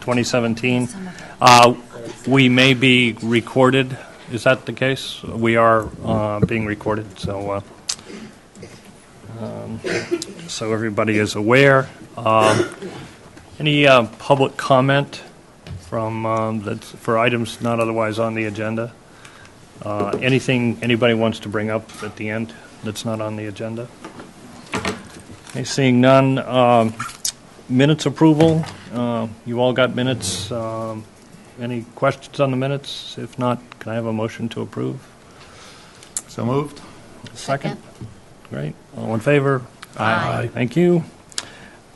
2017. We may be recorded. Is that the case? We are being recorded, so so everybody is aware. Any public comment from that's for items not otherwise on the agenda? Anything anybody wants to bring up at the end that's not on the agenda? Okay, seeing none. Minutes approval. You all got minutes. Any questions on the minutes? If not, can I have a motion to approve? So moved. Second. Great. All in favor? Aye. Thank you.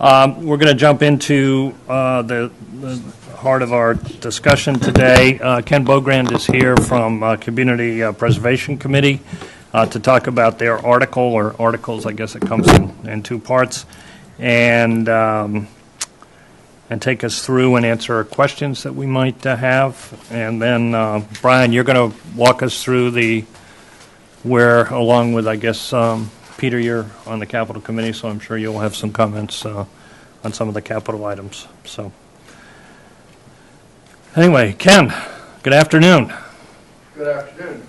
We're going to jump into the heart of our discussion today. Ken Bogrand is here from Community Preservation Committee to talk about their article, or articles, I guess it comes in two parts, and take us through and answer questions that we might have. And then, Brian, you're going to walk us through along with, I guess, Peter, you're on the Capital Committee, so I'm sure you'll have some comments on some of the capital items. So, anyway, Ken, good afternoon. Good afternoon.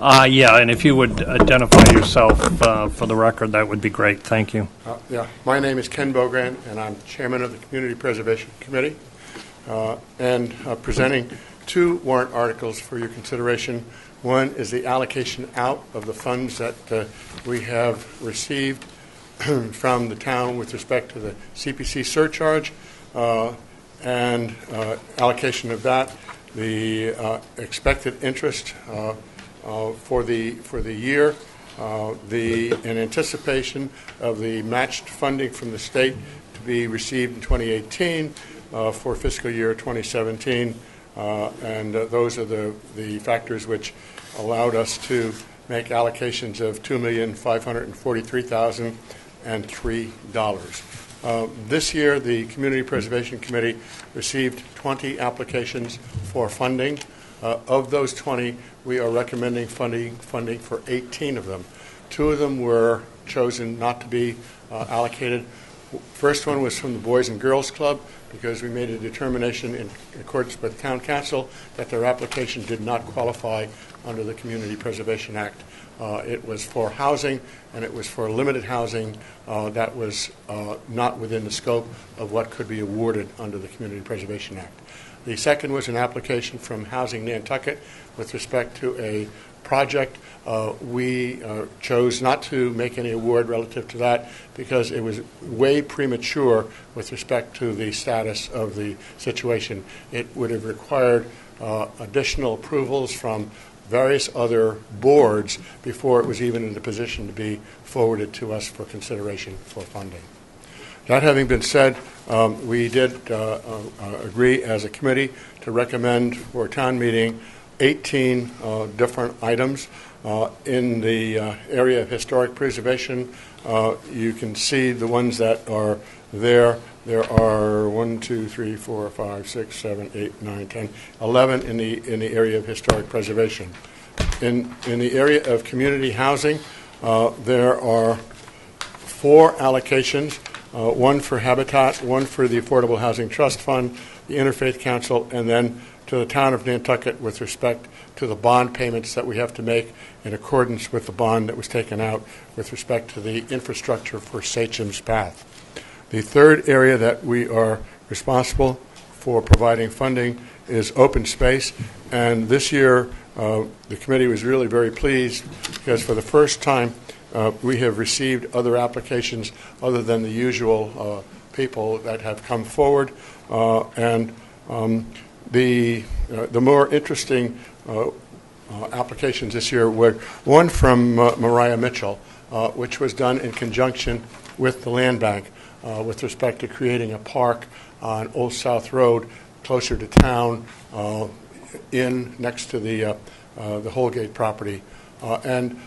Yeah, and if you would identify yourself for the record, that would be great. Thank you. Yeah, my name is Ken Bogrand, and I'm chairman of the Community Preservation Committee, and presenting two warrant articles for your consideration. One is the allocation out of the funds that we have received from the town with respect to the CPC surcharge, and allocation of that, the expected interest for the year, in anticipation of the matched funding from the state to be received in 2018 for fiscal year 2017, and those are the factors which allowed us to make allocations of $2,543,003. This year, the Community Preservation Committee received 20 applications for funding. Of those 20, we are recommending funding for 18 of them. 2 of them were chosen not to be allocated. First one was from the Boys and Girls Club, because we made a determination in accordance with Town Council that their application did not qualify under the Community Preservation Act. It was for housing, and it was for limited housing that was not within the scope of what could be awarded under the Community Preservation Act. The second was an application from Housing Nantucket with respect to a project. We chose not to make any award relative to that because it was way premature with respect to the status of the situation. It would have required additional approvals from various other boards before it was even in the position to be forwarded to us for consideration for funding. That having been said, we did agree as a committee to recommend for a town meeting 18 different items. In the area of historic preservation, you can see the ones that are there. There are 1, 2, 3, 4, 5, 6, 7, 8, 9, 10, 11 in the area of historic preservation. In the area of community housing, there are 4 allocations. One for Habitat, one for the Affordable Housing Trust Fund, the Interfaith Council, and then to the town of Nantucket with respect to the bond payments that we have to make in accordance with the bond that was taken out with respect to the infrastructure for Sachem's Path. The third area that we are responsible for providing funding is open space, and this year the committee was really very pleased because for the first time we have received other applications other than the usual people that have come forward, and the more interesting applications this year were one from Mariah Mitchell, which was done in conjunction with the Land Bank with respect to creating a park on Old South Road closer to town, next to the Holgate property, and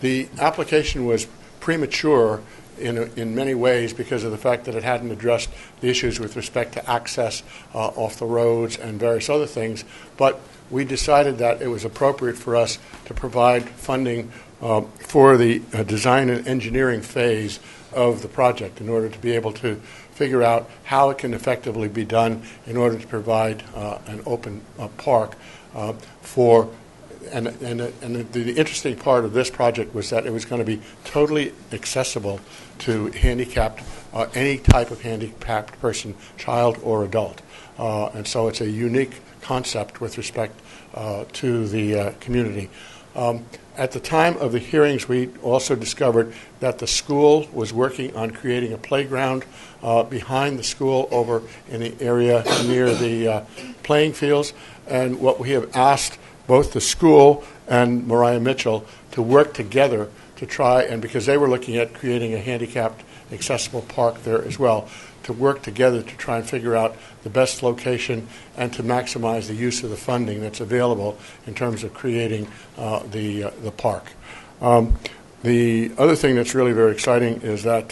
the application was premature in many ways because of the fact that it hadn't addressed the issues with respect to access off the roads and various other things. But we decided that it was appropriate for us to provide funding for the design and engineering phase of the project in order to be able to figure out how it can effectively be done in order to provide an open park for. And the interesting part of this project was that it was going to be totally accessible to handicapped, any type of handicapped person, child or adult. And so it's a unique concept with respect to the community. At the time of the hearings, we also discovered that the school was working on creating a playground behind the school over in the area near the playing fields. And what we have asked both the school and Mariah Mitchell to work together to try, and because they were looking at creating a handicapped accessible park there as well, to work together to try and figure out the best location and to maximize the use of the funding that's available in terms of creating the park. The other thing that's really very exciting is that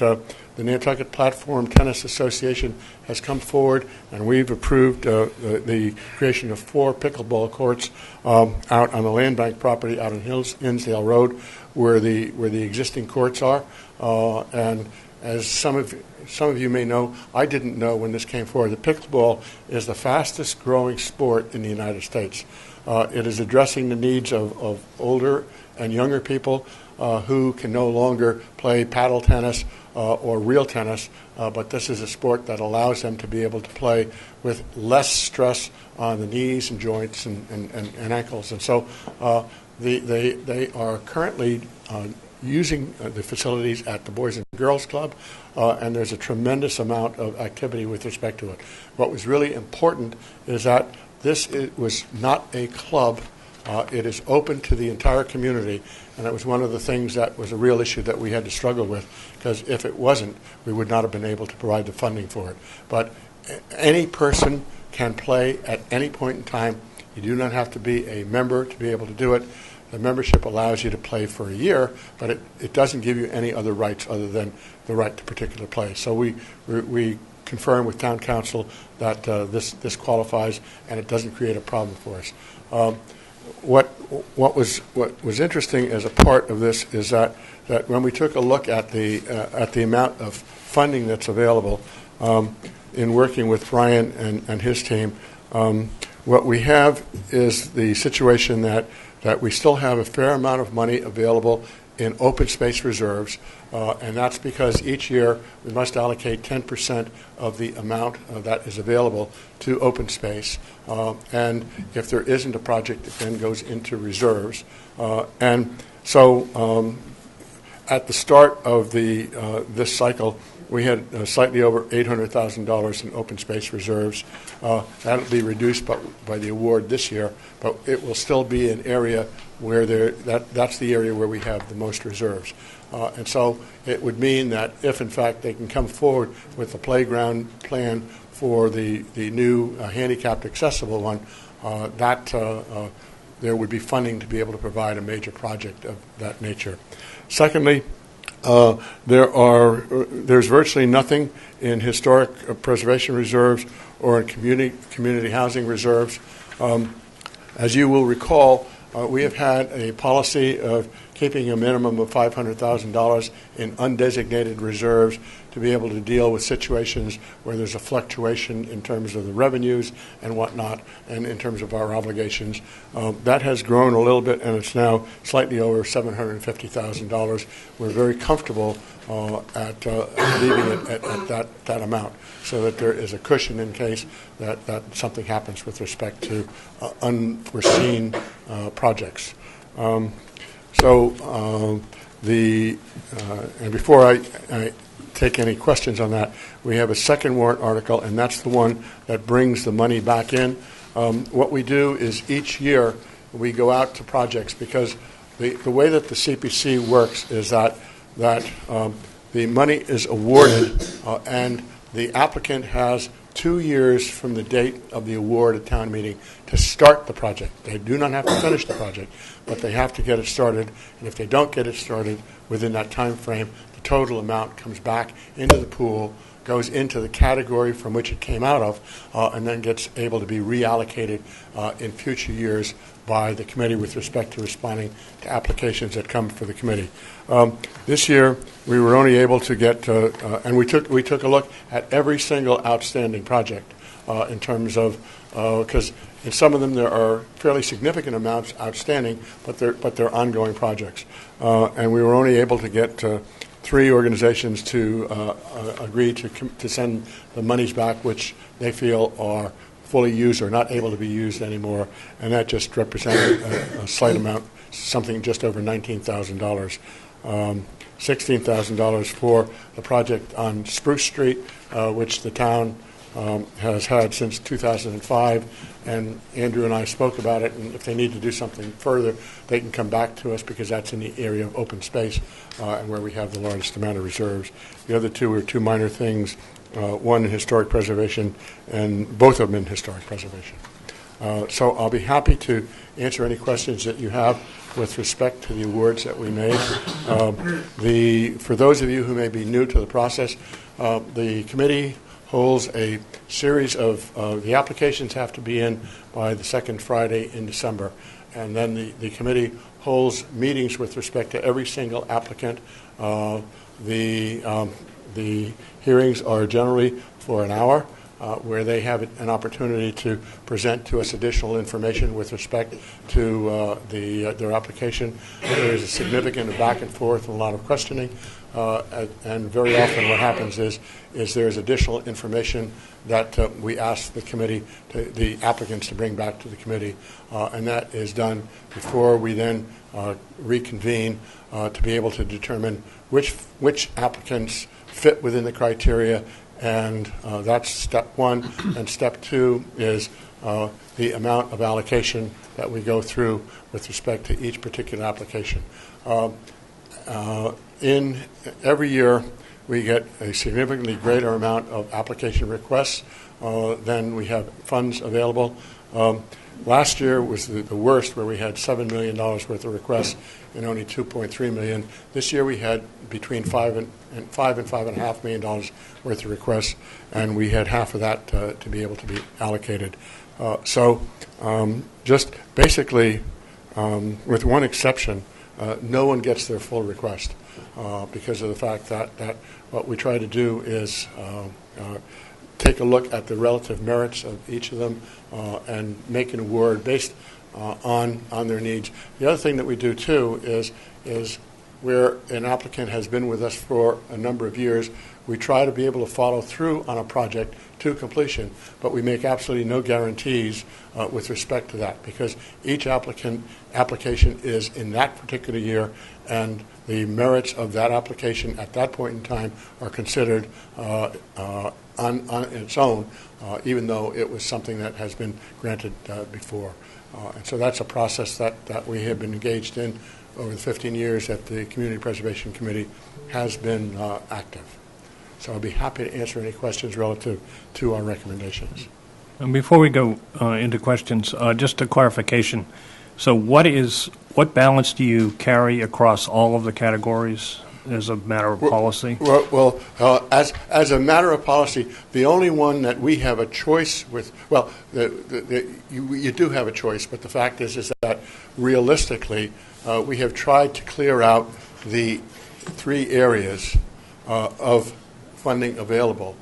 the Nantucket Platform Tennis Association has come forward, and we've approved the creation of 4 pickleball courts out on the land bank property out on Hinsdale Road, where the existing courts are. And as some of you may know, I didn't know when this came forward, that pickleball is the fastest growing sport in the United States. It is addressing the needs of older and younger people who can no longer play paddle tennis or real tennis, but this is a sport that allows them to be able to play with less stress on the knees and joints and ankles. And so they are currently using the facilities at the Boys and Girls Club, and there's a tremendous amount of activity with respect to it. What was really important is that this was not a club. It is open to the entire community, and it was one of the things that was a real issue that we had to struggle with, because if it wasn't, we would not have been able to provide the funding for it. But any person can play at any point in time. You do not have to be a member to be able to do it. The membership allows you to play for a year, but it doesn't give you any other rights other than the right to particular play. So we confirm with town council that this qualifies, and it doesn't create a problem for us. What was interesting as a part of this is that when we took a look at the amount of funding that's available in working with Brian and his team, what we have is the situation that we still have a fair amount of money available in open space reserves, and that's because each year we must allocate 10% of the amount that is available to open space, and if there isn't a project, it then goes into reserves. And so at the start of this cycle, we had slightly over $800,000 in open space reserves. That'll be reduced by the award this year, but it will still be an area where that's the area where we have the most reserves. And so it would mean that if, in fact, they can come forward with a playground plan for the new handicapped accessible one, there would be funding to be able to provide a major project of that nature. Secondly, there's virtually nothing in historic preservation reserves or in community housing reserves. As you will recall, we have had a policy of keeping a minimum of $500,000 in undesignated reserves to be able to deal with situations where there's a fluctuation in terms of the revenues and whatnot, and in terms of our obligations. That has grown a little bit, and it's now slightly over $750,000. We're very comfortable at leaving it at that amount, so that there is a cushion in case that something happens with respect to unforeseen projects. And before I take any questions on that, we have a second warrant article, and that's the one that brings the money back in. What we do is each year we go out to projects, because the way that the CPC works is that the money is awarded and the applicant has 2 years from the date of the award at town meeting to start the project. They do not have to finish the project, but they have to get it started. And if they don't get it started within that time frame, the total amount comes back into the pool goes into the category from which it came out of, and then gets able to be reallocated in future years by the committee with respect to responding to applications that come for the committee. This year, we were only able to get, and we took a look at every single outstanding project in terms of, because in some of them there are fairly significant amounts outstanding, but they're ongoing projects. And we were only able to get 3 organizations to agree to send the monies back, which they feel are fully used or not able to be used anymore, and that just represented a slight amount, something just over $19,000. $16,000 for the project on Spruce Street, which the town has had since 2005, and Andrew and I spoke about it, and if they need to do something further, they can come back to us because that's in the area of open space and where we have the largest amount of reserves. The other 2 were 2 minor things, one in historic preservation, and both of them in historic preservation. So I'll be happy to answer any questions that you have with respect to the awards that we made. For those of you who may be new to the process, the committee holds a series of the applications have to be in by the second Friday in December, and then the committee holds meetings with respect to every single applicant. The hearings are generally for an hour, where they have an opportunity to present to us additional information with respect to their application. There is a significant back and forth and a lot of questioning, and very often what happens is there is additional information that we ask the applicants to bring back to the committee, and that is done before we then reconvene to be able to determine which applicants fit within the criteria. And that's step 1. And step 2 is the amount of allocation that we go through with respect to each particular application. In every year, we get a significantly greater amount of application requests than we have funds available. Last year was the worst, where we had $7 million worth of requests and only $2.3 million. This year we had between $5 and $5.5 million worth of requests, and we had half of that to be able to be allocated. So just basically, with one exception, no one gets their full request because of the fact that what we try to do is take a look at the relative merits of each of them and make an award based on their needs. The other thing that we do too is where an applicant has been with us for a number of years, we try to be able to follow through on a project to completion, but we make absolutely no guarantees with respect to that, because each application is in that particular year, and the merits of that application at that point in time are considered on its own, even though it was something that has been granted before. And so that's a process that we have been engaged in over the 15 years that the Community Preservation Committee has been active. So I'll be happy to answer any questions relative to our recommendations. And before we go into questions, just a clarification. So what balance do you carry across all of the categories as a matter of policy? Well, as a matter of policy, the only one that we have a choice with, well, you do have a choice, but the fact is that realistically, we have tried to clear out the 3 areas of funding available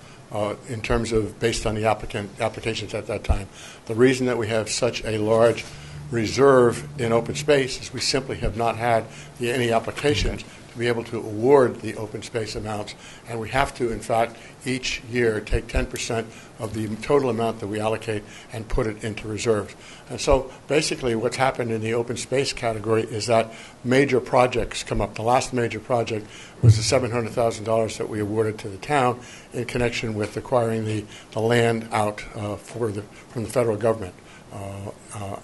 in terms of based on the applications at that time. The reason that we have such a large reserve in open space is we simply have not had any applications to be able to award the open space amounts, and we have to, in fact, each year take 10% of the total amount that we allocate and put it into reserves. And so basically what's happened in the open space category is that major projects come up. The last major project was the $700,000 that we awarded to the town in connection with acquiring the land out from the federal government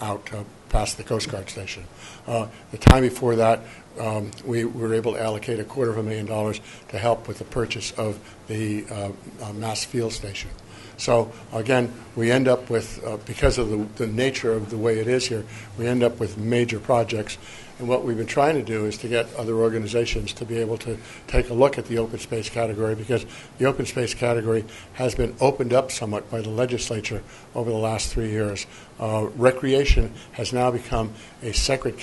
out past the Coast Guard station. The time before that, we were able to allocate $250,000 to help with the purchase of the Mass Field Station. So again, we end up with, because of the nature of the way it is here, we end up with major projects. And what we've been trying to do is to get other organizations to be able to take a look at the open space category, because the open space category has been opened up somewhat by the legislature over the last 3 years. Recreation has now become a separate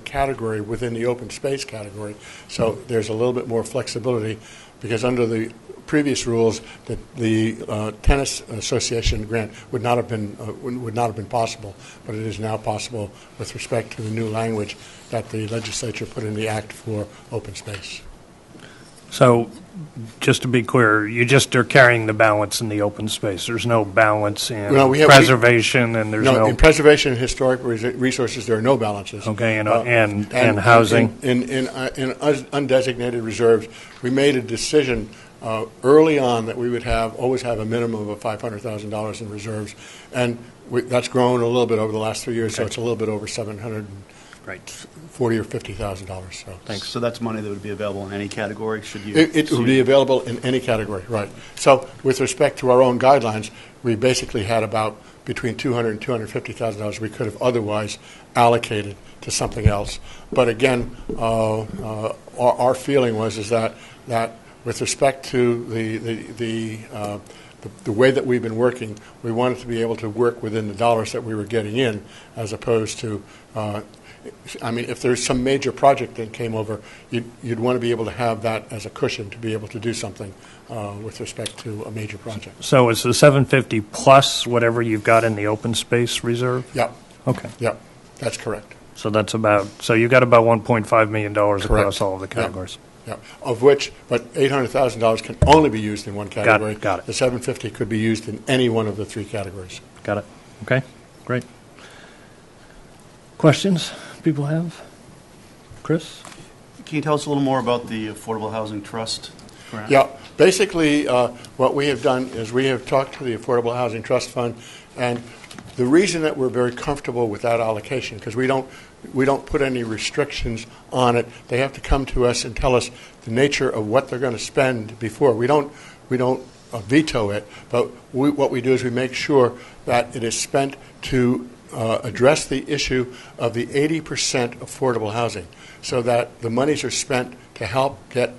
category within the open space category, so there's a little bit more flexibility, because under the previous rules, that the tennis association grant would not have been possible, but it is now possible with respect to the new language that the legislature put in the act for open space. So, just to be clear, you just are carrying the balance in the open space. There's no balance in preservation, and there's no in preservation and historic resources. There are no balances. Okay, and housing. In undesignated reserves, we made a decision early on that we would always have a minimum of $500,000 in reserves, and that's grown a little bit over the last 3 years. Okay. So it's a little bit over $740,000 or $50,000. So thanks. So that's money that would be available in any category. Should you? It would be available in any category, right? So with respect to our own guidelines, we basically had about between $200,000 and $250,000 we could have otherwise allocated to something else. But again, our feeling is that with respect to the way that we've been working, we wanted to be able to work within the dollars that we were getting in, as opposed to, if there's some major project that came over, you'd want to be able to have that as a cushion to be able to do something with respect to a major project. So is the 750 plus whatever you've got in the open space reserve? Yeah. Okay. Yeah, that's correct. So you've got about $1.5 million across all of the categories. Yeah, of which, but $800,000 can only be used in one category. Got it. The 750 could be used in any one of the 3 categories. Got it. Okay, great. Questions people have? Chris? Can you tell us a little more about the Affordable Housing Trust grant? Yeah, basically what we have done is we have talked to the Affordable Housing Trust Fund, and the reason that we're very comfortable with that allocation, because we don't put any restrictions on it. They have to come to us and tell us the nature of what they're going to spend before. We don't veto it, but what we do is we make sure that it is spent to address the issue of the 80% affordable housing, so that the monies are spent to help get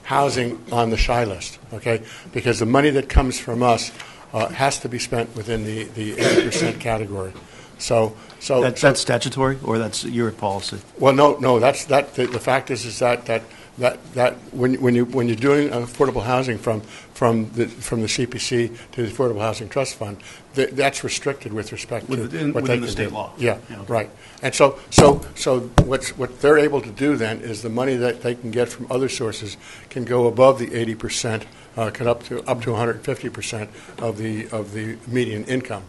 housing on the SHI list, okay? Because the money that comes from us has to be spent within the 80% category. So that's statutory, or that's your policy? Well, no. That's that. The fact is that when you're doing affordable housing from the CPC to the Affordable Housing Trust Fund, that's restricted with respect to what they can the state do. law. Yeah, okay. Right. And so what they're able to do then is the money that they can get from other sources can go above the 80%, can up to 150% of the median income.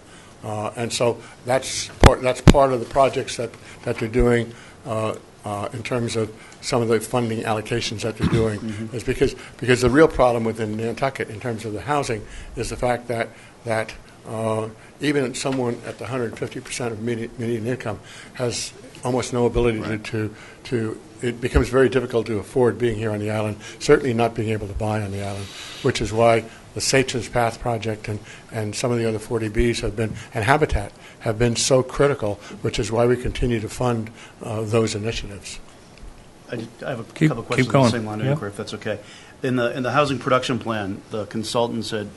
And so that's part of the projects that they're doing in terms of some of the funding allocations that they're doing. Mm-hmm. Is because the real problem within Nantucket in terms of the housing is the fact that even someone at the 150% of median income has almost no ability to it becomes very difficult to afford being here on the island, certainly not being able to buy on the island, which is why the Satcham's Path project and some of the other 40Bs have been, and Habitat, have been so critical, which is why we continue to fund those initiatives. I have a couple of questions on the same line of inquiry, if that's okay. In the housing production plan, the consultants had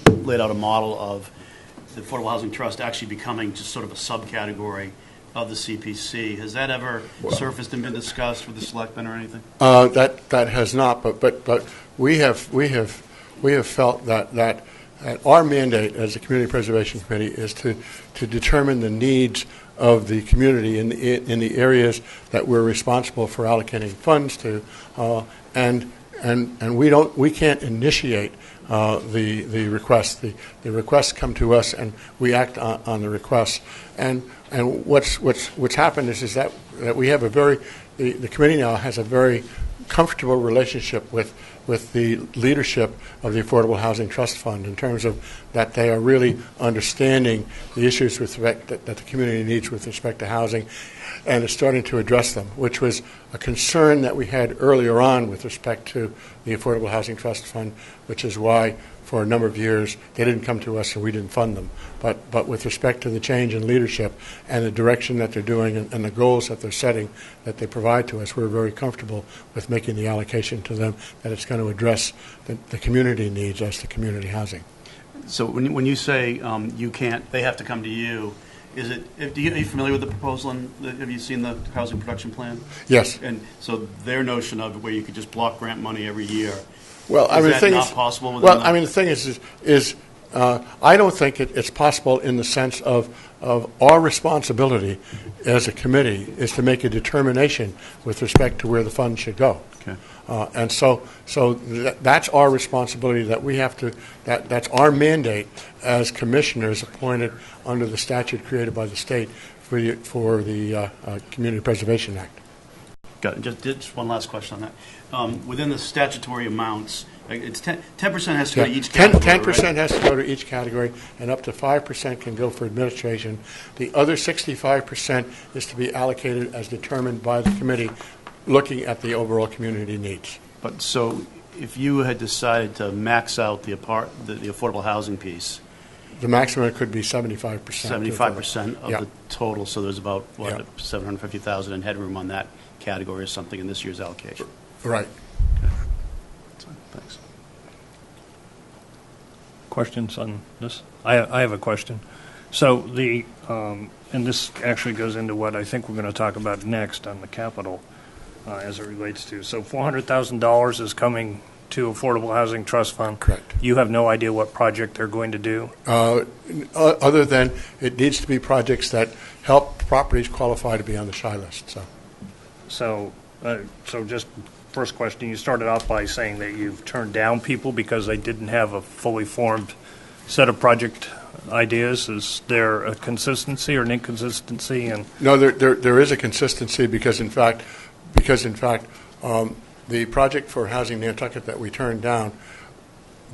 laid out a model of the Affordable Housing Trust actually becoming just sort of a subcategory of the CPC. Has that ever surfaced and been discussed with the selectmen or anything? That has not, but we have felt that our mandate as a Community Preservation Committee is to determine the needs of the community in the areas that we're responsible for allocating funds to, and we can't initiate the requests. The requests come to us, and we act on the requests. And what's happened is that we have the committee now has a very comfortable relationship with the leadership of the Affordable Housing Trust Fund in terms of that they are really understanding the issues with respect that the community needs with respect to housing, and is starting to address them, which was a concern that we had earlier on with respect to the Affordable Housing Trust Fund, which is why for a number of years. They didn't come to us, and we didn't fund them. But with respect to the change in leadership and the direction that they're doing and the goals that they're setting that they provide to us, we're very comfortable with making the allocation to them that it's going to address the community needs as to community housing. So when you say you can't, they have to come to you. Is it? Are you familiar with the proposal? Have you seen the housing production plan? Yes. And so their notion of where you could just block grant money every year. Well, I mean, is that not possible? The thing is I don't think it's possible in the sense of our responsibility as a committee is to make a determination with respect to where the funds should go. Okay. And so that's our responsibility that we have to, that's our mandate as commissioners appointed under the statute created by the state for the Community Preservation Act. Got it. Just one last question on that. Within the statutory amounts, it's 10% has to go to each category, 10% right? has to go to each category, and up to 5% can go for administration. The other 65% is to be allocated as determined by the committee, looking at the overall community needs. But so, if you had decided to max out the affordable housing piece, the maximum could be 75%. 75% of Yeah. the total. So there's about Yeah. 750,000 in headroom on that category or something in this year's allocation. Right. Thanks. Questions on this? I have a question. So and this actually goes into what I think we're going to talk about next on the capital as it relates to. So $400,000 is coming to Affordable Housing Trust Fund. Correct. You have no idea what project they're going to do? Other than it needs to be projects that help properties qualify to be on the SHI list. So just first question, you started off by saying that you've turned down people because they didn't have a fully formed set of project ideas. Is there a consistency or an inconsistency? And No, there is a consistency because in fact, the project for Housing Nantucket that we turned down,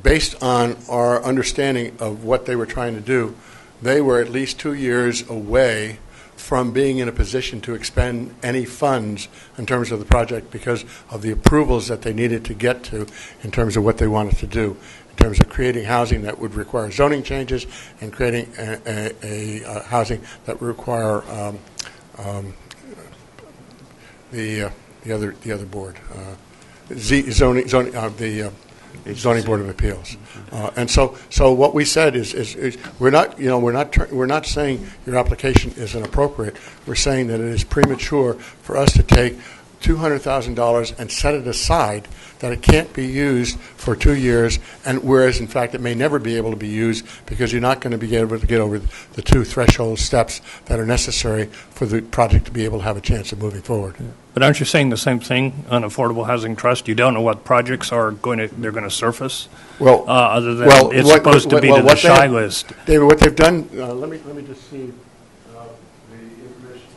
based on our understanding of what they were trying to do, they were at least 2 years away from being in a position to expend any funds in terms of the project because of the approvals that they needed to get to in terms of what they wanted to do, in terms of creating housing that would require zoning changes and creating a housing that would require the other board, the Zoning Board of Appeals. And so what we said is we're not saying your application is inappropriate. We're saying that it is premature for us to take $200,000 and set it aside, that it can't be used for 2 years, and whereas in fact it may never be able to be used because you're not going to be able to get over the 2 threshold steps that are necessary for the project to be able to have a chance of moving forward. But aren't you saying the same thing on Affordable Housing Trust? You don't know what projects they're going to surface? Well, other than it's supposed to be to the SHI list. David, what they've done, let me just see the information.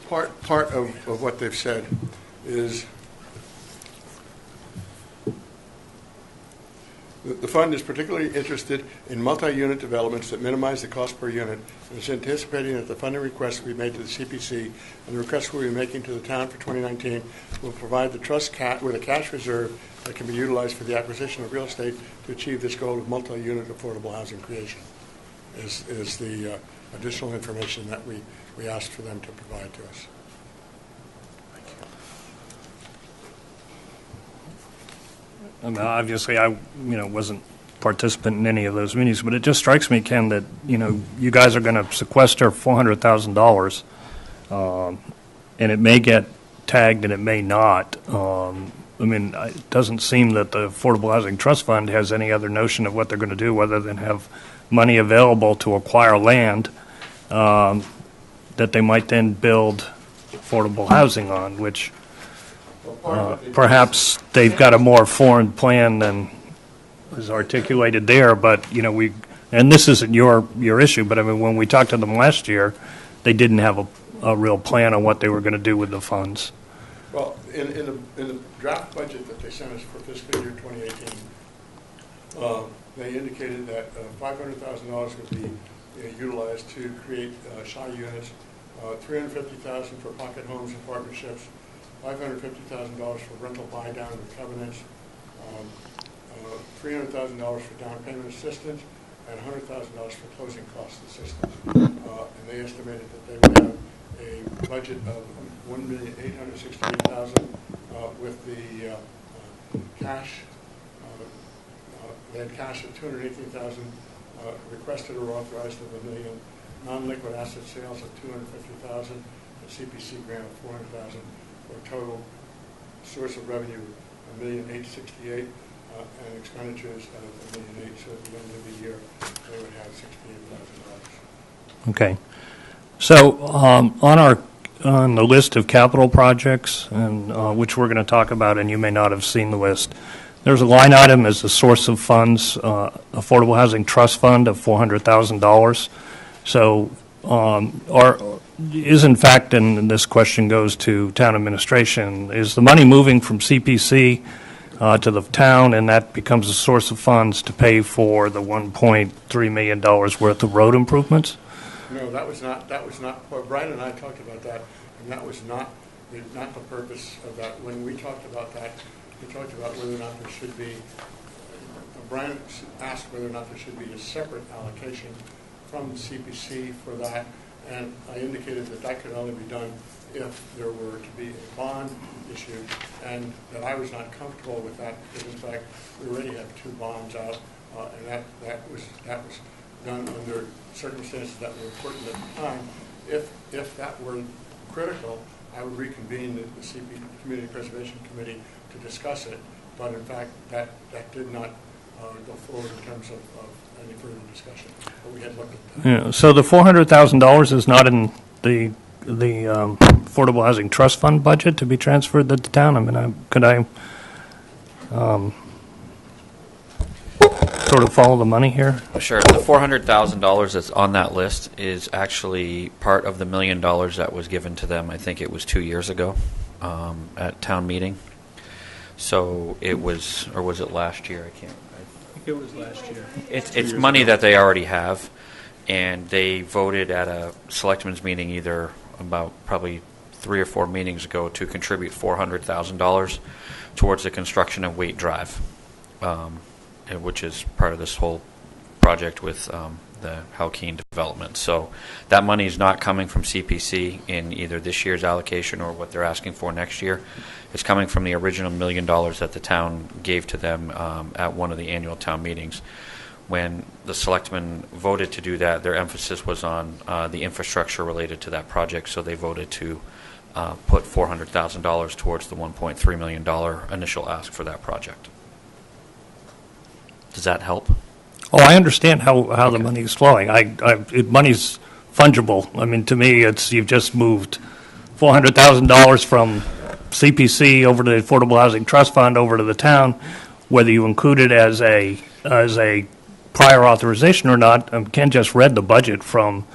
Part of what they've said is the fund is particularly interested in multi-unit developments that minimize the cost per unit and is anticipating that the funding request will be made to the CPC and the request we'll be making to the town for 2019 will provide the trust with a cash reserve that can be utilized for the acquisition of real estate to achieve this goal of multi-unit affordable housing creation is the additional information that we asked for them to provide to us. I mean, obviously, I wasn't participant in any of those meetings, but it just strikes me, Ken, that you guys are going to sequester $400,000, and it may get tagged and it may not. I mean, it doesn't seem that the Affordable Housing Trust Fund has any other notion of what they're going to do other than have money available to acquire land that they might then build affordable housing on, which perhaps they've got a more formed plan than is articulated there. But and this isn't your issue, but I mean, when we talked to them last year, they didn't have a real plan on what they were going to do with the funds. Well, in the draft budget that they sent us for fiscal year 2018, They indicated that $500,000 would be utilized to create shy units, $350,000 for pocket homes and partnerships, $550,000 for rental buy-down with covenants, $300,000 for down payment assistance, and $100,000 for closing cost assistance. And they estimated that they would have a budget of $1,868,000 with the cash. They had cash of $218,000, requested or authorized of $1 million, non-liquid asset sales of $250,000, and CPC grant of $400,000, for a total source of revenue of $1,868,000, and expenditures of $1,008,000. So at the end of the year, they would have $68,000. Okay. So on the list of capital projects, and which we're going to talk about, and you may not have seen the list, there's a line item as a source of funds, Affordable Housing Trust Fund of $400,000. So is in fact, and this question goes to town administration, is the money moving from CPC to the town, and that becomes a source of funds to pay for the $1.3 million worth of road improvements? No, that was not. Well, Brian and I talked about that, and that was not the purpose of that. When we talked about that, we talked about whether or not there should be. Brian asked whether or not there should be a separate allocation from the CPC for that, and I indicated that that could only be done if there were to be a bond issued, and that I was not comfortable with that because, in fact, we already have 2 bonds out, and that was done under circumstances that were important at the time. If that were critical, I would reconvene the Community Preservation Committee to discuss it, but in fact that did not go forward in terms of any further discussion. But we had looked at that. Yeah, so the $400,000 is not in the Affordable Housing Trust Fund budget to be transferred to the town? I mean, could I sort of follow the money here? Sure. The $400,000 that's on that list is actually part of the $1 million that was given to them. I think it was 2 years ago at town meeting. So it was, or was it last year? I think it was last year. It's money that they already have, and they voted at a selectmen's meeting either about probably 3 or 4 meetings ago to contribute $400,000 towards the construction of Waite Drive, which is part of this whole project with the Halkeen development. So that money is not coming from CPC in either this year's allocation or what they're asking for next year. It's coming from the original $1 million that the town gave to them at one of the annual town meetings. When the selectmen voted to do that, their emphasis was on the infrastructure related to that project, so they voted to put $400,000 towards the $1.3 million initial ask for that project. Does that help? Oh, I understand how the money is flowing. Money's fungible. I mean, to me, you've just moved $400,000 from CPC over to the Affordable Housing Trust Fund over to the town. Whether you include it as a prior authorization or not, Ken just read the budget from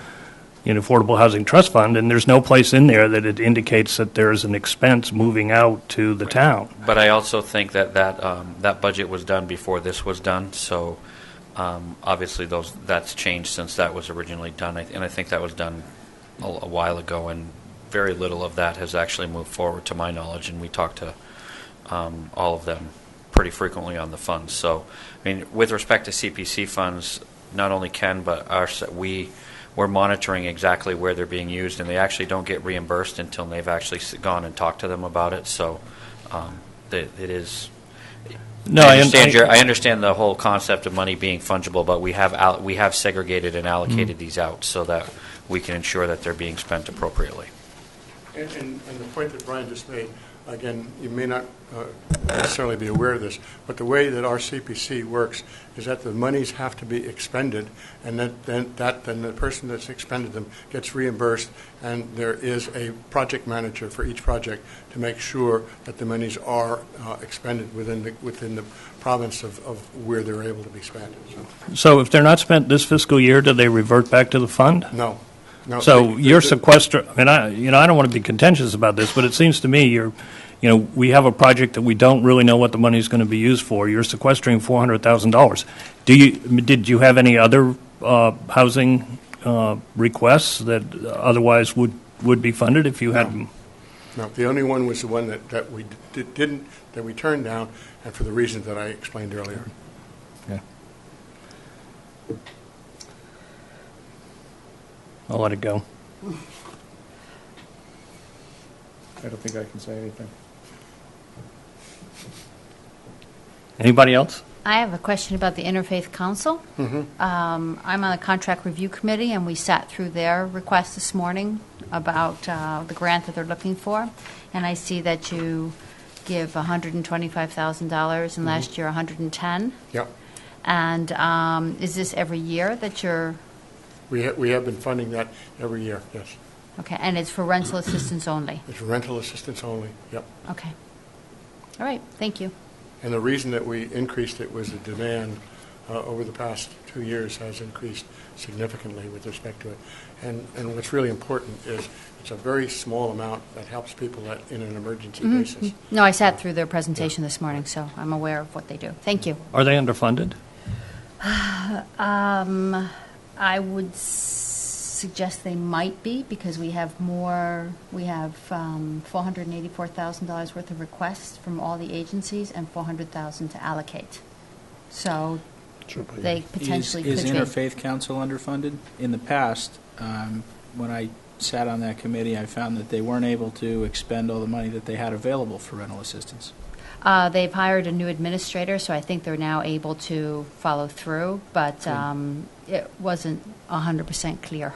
Affordable Housing Trust Fund, and there's no place in there that it indicates that there's an expense moving out to the town. But I also think that budget was done before this was done, so obviously that's changed since that was originally done, and I think that was done a while ago, and very little of that has actually moved forward to my knowledge, and we talk to all of them pretty frequently on the funds. So, I mean, with respect to CPC funds, not only Ken, but we're monitoring exactly where they're being used, and they actually don't get reimbursed until they've actually gone and talked to them about it. So it is. No, I understand the whole concept of money being fungible, but we have segregated and allocated these out so that we can ensure that they're being spent appropriately. And the point that Brian just made, again, you may not necessarily be aware of this, but the way that our CPC works is that the monies have to be expended, and then the person that's expended them gets reimbursed, and there is a project manager for each project to make sure that the monies are expended within the province of where they're able to be spent. So if they're not spent this fiscal year, do they revert back to the fund? No. No, so you're sequester. I mean, I don't want to be contentious about this, but it seems to me you're we have a project that we don't really know what the money is going to be used for. You're sequestering $400,000. Did you have any other housing requests that otherwise would be funded if you had them? No, the only one was the one that we that we turned down, and for the reasons that I explained earlier. Okay. I'll let it go. I don't think I can say anything. Anybody else? I have a question about the Interfaith Council. I'm on the Contract Review Committee, and we sat through their request this morning about the grant that they're looking for. And I see that you give $125,000, and last year $110,000. Yep. And is this every year that you're... We have been funding that every year, yes. Okay, and it's for rental assistance only? It's rental assistance only, yep. Okay. All right, thank you. And the reason that we increased it was the demand over the past 2 years has increased significantly with respect to it. And what's really important is it's a very small amount that helps people in an emergency basis. No, I sat through their presentation this morning, so I'm aware of what they do. Thank you. Are they underfunded? I would suggest they might be, because we have $484,000 worth of requests from all the agencies and $400,000 to allocate. So they potentially Is could be. Interfaith Council underfunded? In the past, when I sat on that committee, I found that they weren't able to expend all the money that they had available for rental assistance. They've hired a new administrator, so I think they're now able to follow through, but it wasn't 100% clear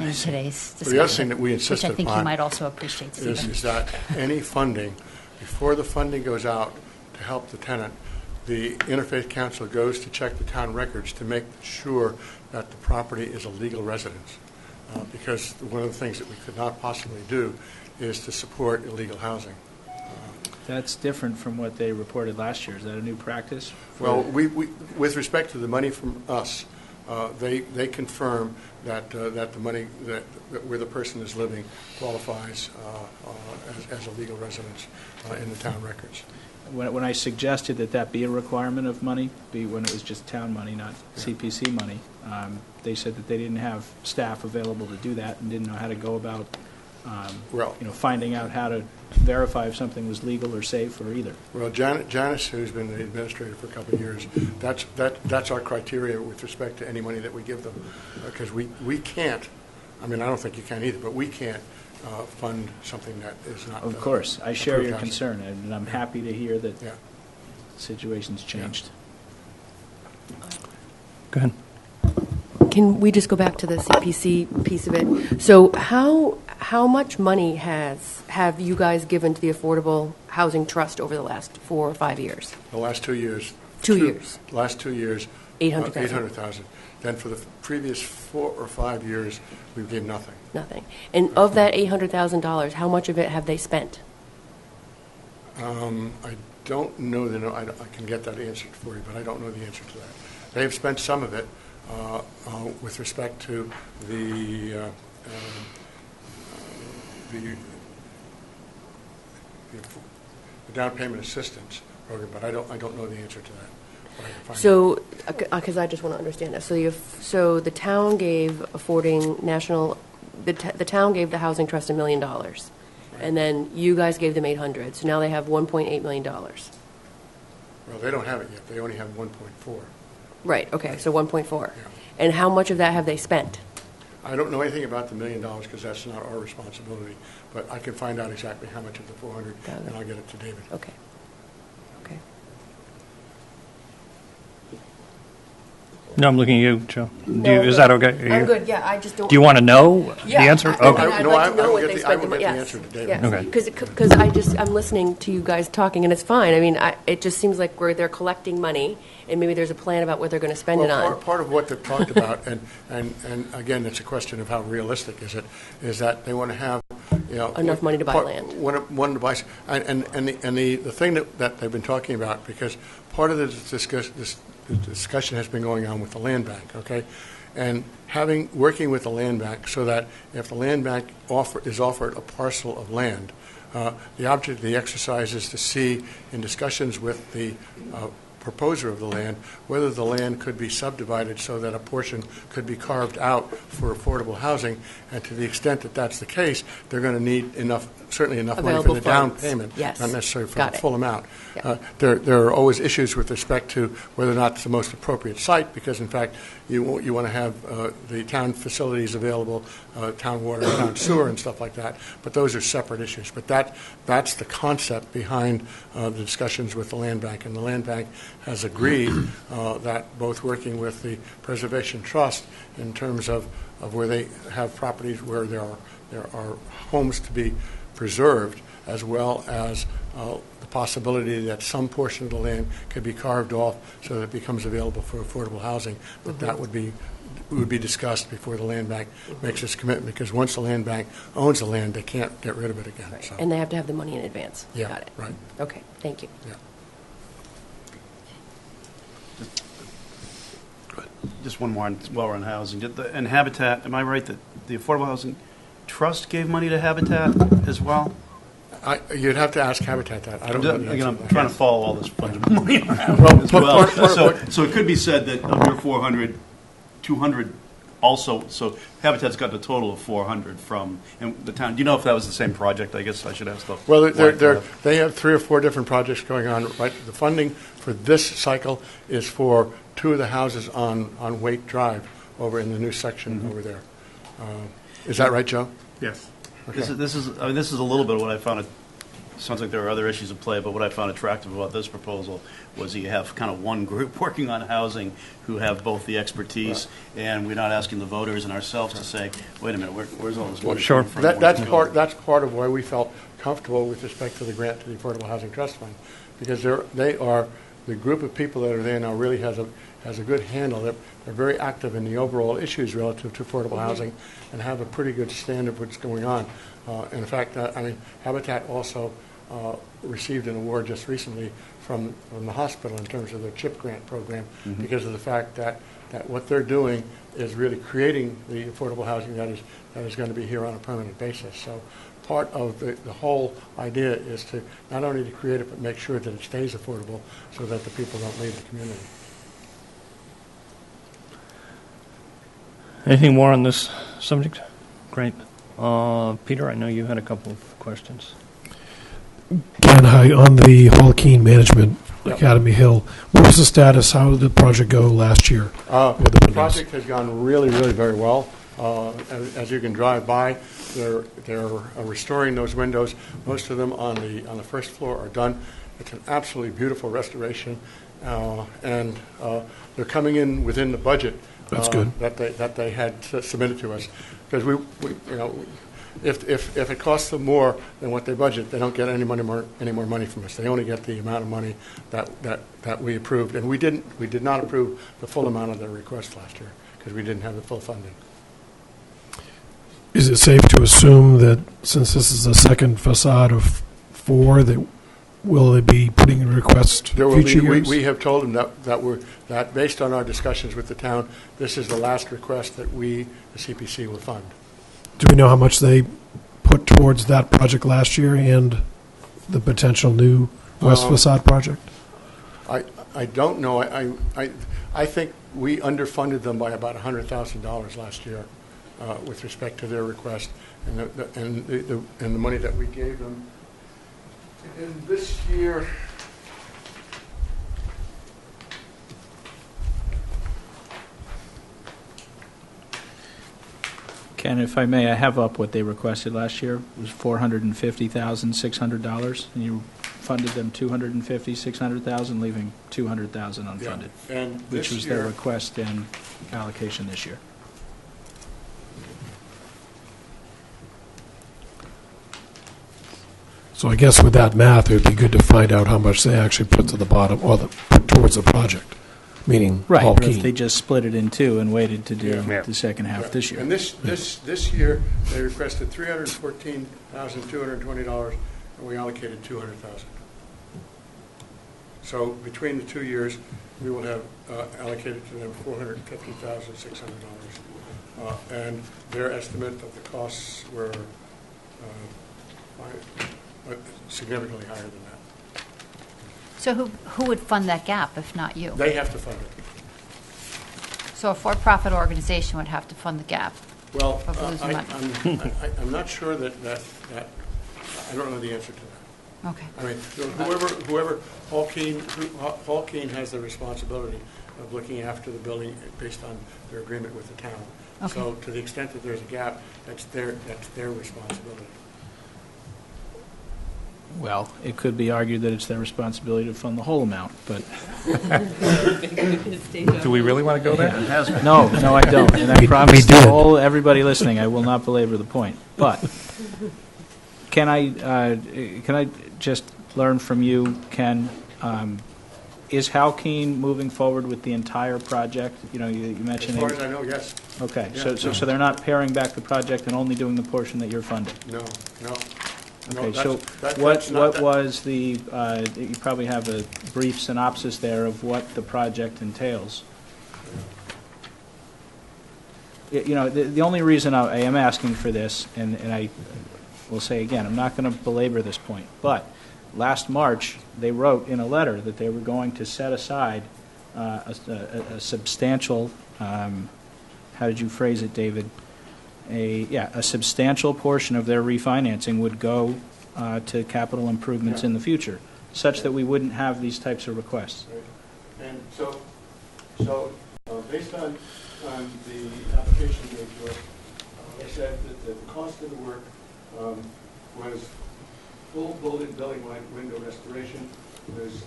in today's discussion. The other thing that we insisted which I think upon you might also appreciate, Stephen. is that any funding, before the funding goes out to help the tenant, the Interfaith Council goes to check the town records to make sure that the property is a legal residence. Because one of the things that we could not possibly do is to support illegal housing. That's different from what they reported last year. Is that a new practice? Well, we with respect to the money from us, they confirm that the money that where the person is living qualifies as a legal residence in the town records. When I suggested that be a requirement of money, when it was just town money, not CPC money, they said that they didn't have staff available to do that and didn't know how to go about finding out how to verify if something was legal or safe or either. Well, Janice, who's been the administrator for a couple of years, that's our criteria with respect to any money that we give them, because we can't. I mean, I don't think you can either, but we can't fund something that is not. Of course, I share your housing. concern, and I'm happy to hear that Yeah. the situation's changed. Go ahead. Can we just go back to the CPC piece of it? So how much money have you guys given to the Affordable Housing Trust over the last 4 or 5 years? The last 2 years. 2 years. Last 2 years. 800,000. 800,000. Then for the previous 4 or 5 years, we gave nothing. Nothing. And of that $800,000, how much of it have they spent? I don't know I can get that answered for you, but I don't know the answer to that. They have spent some of it with respect to the down payment assistance program, but I don't know the answer to that. But I can find out. So, because I just want to understand this. So the town gave the town gave the Housing Trust $1 million, and then you guys gave them 800. So now they have $1.8 million. Well, they don't have it yet. They only have 1.4. Right. Okay. So 1.4. Yeah. And how much of that have they spent? I don't know anything about the $1 million because that's not our responsibility, but I can find out exactly how much of the 400, and I'll get it to David. Okay. Okay. No, I'm looking at you, Joe. No, Is that okay? I'm good. Yeah, I just don't. Do you want to know the answer? I Okay. mean, I'd No, like to know I will what get they the- spent I will get the yes. answer to David. Yes. Okay. Because I'm listening to you guys talking, and it's fine. I mean, it just seems like they're collecting money, and maybe there's a plan about what they're going to spend it Well, on. part of what they've talked about, and again, it's a question of how realistic is that they want to have, Enough money to buy land. One to buy, and the thing that they've been talking about, because part of this discussion has been going on with the land bank, okay? And working with the land bank so that if the land bank is offered a parcel of land, The object of the exercise is to see, in discussions with the proposer of the land, whether the land could be subdivided so that a portion could be carved out for affordable housing, and to the extent that that's the case, they're going to need certainly enough money for Available the down funds. payment, Yes. not necessarily for Got the it. full amount. Yeah. There are always issues with respect to whether or not it's the most appropriate site, because in fact you want to have the town facilities available, town water, town sewer, and stuff like that. But those are separate issues. But that's the concept behind the discussions with the land bank, and the land bank has agreed that both working with the Preservation Trust in terms of where they have properties where there are homes to be preserved, as well as the possibility that some portion of the land could be carved off so that it becomes available for affordable housing, that would be discussed before the land bank makes its commitment, because once the land bank owns the land, they can't get rid of it again. So. And they have to have the money in advance. Yeah, Got it. right. Okay, thank you. Yeah. Just one more while we're on housing. And Habitat, am I right that the Affordable Housing Trust gave money to Habitat as well? You'd have to ask Habitat that. I don't know. Again, I'm trying to follow all this fungible money around Well, as well. part- So it could be said that of your 400, 200 also, so Habitat's got a total of 400 from the town. Do you know if that was the same project? I guess I should ask the. Well, they have 3 or 4 different projects going on. Right, the funding for this cycle is for 2 of the houses on Waite Drive over in the new section over there. Is that right, Joe? Yes. Okay. This is a little bit of what I found. Sounds like there are other issues at play, but what I found attractive about this proposal was you have kind of one group working on housing who have both the expertise, and we're not asking the voters and ourselves to say, wait a minute, where's all this money Sure. coming from? That's part of why we felt comfortable with respect to the grant to the Affordable Housing Trust Fund, because they are the group of people that are there now really has a good handle. They're very active in the overall issues relative to affordable housing, and have a pretty good stand of what's going on. In fact, Habitat also received an award just recently from the hospital in terms of their CHIP grant program, because of the fact that what they're doing is really creating the affordable housing that is going to be here on a permanent basis. So part of the whole idea is to not only to create it, but make sure that it stays affordable so that the people don't leave the community. Anything more on this subject? Great. Peter, I know you had a couple of questions. Ken, hi. On the Hall-Keene Management Yep. Academy Hill, what was the status? How did the project go last year? with the The windows? project has gone really, really very well. As you can drive by, they're restoring those windows. Most of them on the first floor are done. It's an absolutely beautiful restoration, and they're coming in within the budget. That's good. That they had submitted to us, because we if it costs them more than what they budget, they don't get any more money from us. They only get the amount of money that we approved, and we did not approve the full amount of their request last year because we didn't have the full funding. Is it safe to assume that since this is the second facade of 4, that will they be putting in requests There will future be. years? We have told them that based on our discussions with the town, this is the last request that the CPC, will fund. Do we know how much they put towards that project last year and the potential new west facade project? I don't know. I think we underfunded them by about $100,000 last year with respect to their request, and the money that we gave them. And this year, Ken, if I may, I have up what they requested last year. It was $450,600, and you funded them $250,600,000, leaving $200,000 unfunded, and which this was their year, request and allocation this year. So I guess with that math, it would be good to find out how much they actually put to the bottom, or put towards the project, meaning Right, or if Hall-Keene. they just split it in 2 and waited to do Yeah. the second half this year. And this year, they requested $314,220, and we allocated $200,000. So between the 2 years, we will have allocated to them $450,600. And their estimate of the costs were significantly higher than that. So who would fund that gap if not you? They have to fund it. So a for-profit organization would have to fund the gap. Well, Of losing money. I'm not sure that I don't know the answer to that. Okay. I mean, whoever, Paul Keene has the responsibility of looking after the building based on their agreement with the town. Okay. So to the extent that there's a gap, that's their responsibility. Well, it could be argued that it's their responsibility to fund the whole amount, but Do we really want to go there? It has been. no, I don't. And I promise did. everybody listening, I will not belabor the point. But can I just learn from you, Ken, is Hal Keene moving forward with the entire project? You know, you As mentioned far it. as I know, yes. Okay, Yeah. so they're not paring back the project and only doing the portion that you're funding? No. Okay, that's- so that's what not that- was the, you probably have a brief synopsis there of what the project entails. You know, the only reason I am asking for this, and I will say again, I'm not going to belabor this point, but last March, they wrote in a letter that they were going to set aside a substantial, how did you phrase it, David? A substantial portion of their refinancing would go to capital improvements in the future, such that we wouldn't have these types of requests. Right. And so based on the application made to us, they said that the cost of the work was full building window restoration was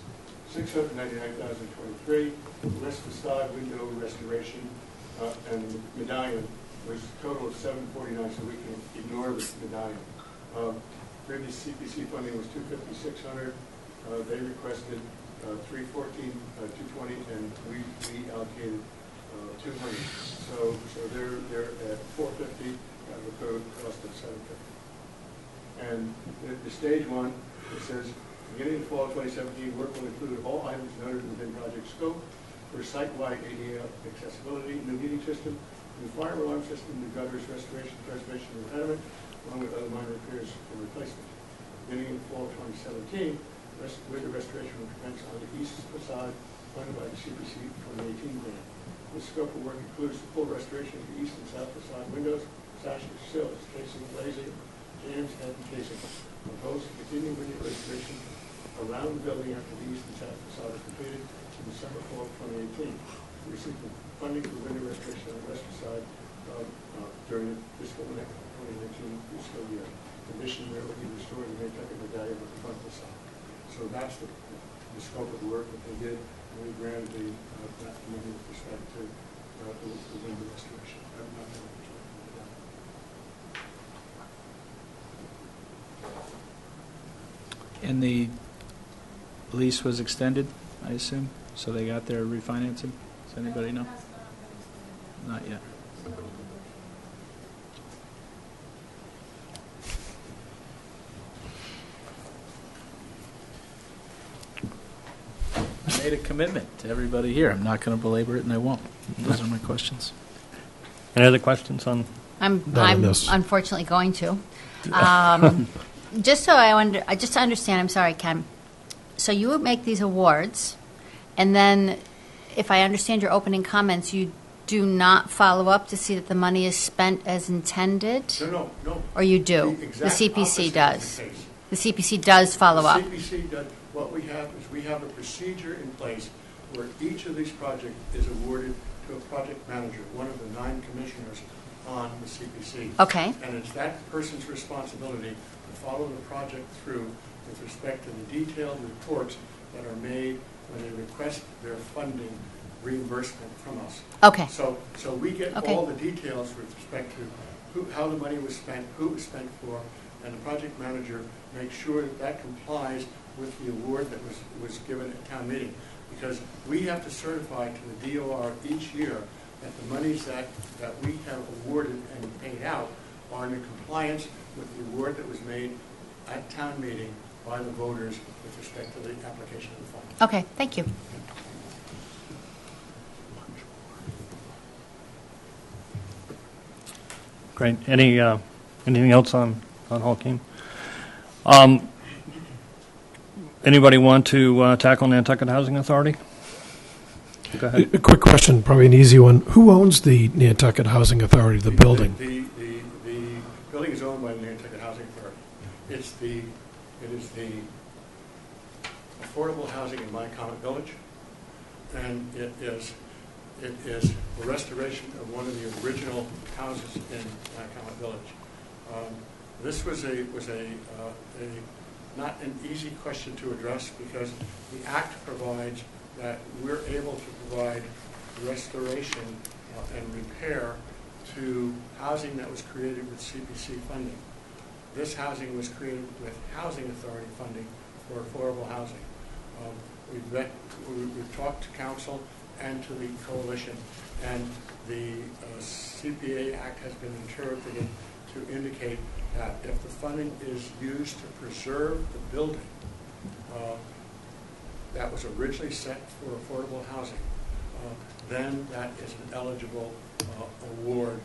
$699,023. West facade window restoration and medallion was a total of $749, so we can ignore the medallion. Previous CPC funding was $250,600. They requested $314,220, and we allocated $200. So they're at $450 out of a total cost of $750. And the stage one, it says, beginning in fall of 2017, work will include all items noted within project scope for site-wide ADA accessibility, new heating system, new fire alarm system, new gutters, restoration, preservation, and retirement, along with other minor repairs and replacement. Beginning in fall of 2017, window restoration will commence on the east facade funded by the CPC 2018 grant. The scope of work includes the full restoration of the east and south facade windows, sashes, sills, casing, glazing, jambs, head, and casing. Proposed to continue window restoration around the building after the east and south facade is completed in December, fall of 2018. We received funding for window restoration on the west facade during the fiscal 2019 fiscal year. In addition, we are looking to restore the Nantucket medallion on the front facade. So that's the scope of the work that they did, and we granted that money with respect to the window restoration. And the lease was extended, I assume? So they got their refinancing? Does anybody know? Not yet. I made a commitment to everybody here. I'm not going to belabor it, and I won't. Those are my questions. Any other questions on? I'm this. unfortunately going to. Just to understand, I'm sorry, Ken. So you would make these awards, and then, if I understand your opening comments, you do not follow up to see that the money is spent as intended? No. Or you do? The The exact CPC opposite does? is the case. The CPC does follow up? The CPC does. What we have is we have a procedure in place where each of these projects is awarded to a project manager, one of the 9 commissioners on the CPC. Okay. And it's that person's responsibility to follow the project through with respect to the detailed reports that are made when they request their funding reimbursement from us. Okay. So we get Okay. all the details with respect to how the money was spent, who it was spent for, and the project manager makes sure that complies with the award that was given at town meeting. Because we have to certify to the DOR each year that the monies that we have awarded and paid out are in compliance with the award that was made at town meeting by the voters with respect to the application of the fund. Okay, thank you. Great. Anything else on Hall Keene? Anybody want to tackle Nantucket Housing Authority? Go ahead. A quick question, probably an easy one. Who owns the Nantucket Housing Authority, the building? The building is owned by the Nantucket Housing Authority. It is the affordable housing in my Comet Village, and it is the restoration of one of the original houses in my Comet Village. This was not an easy question to address because the Act provides that we're able to provide restoration and repair to housing that was created with CPC funding. This housing was created with Housing Authority funding for affordable housing. We've talked to council and to the coalition, and the CPA Act has been interpreted to indicate that if the funding is used to preserve the building that was originally set for affordable housing, then that is an eligible award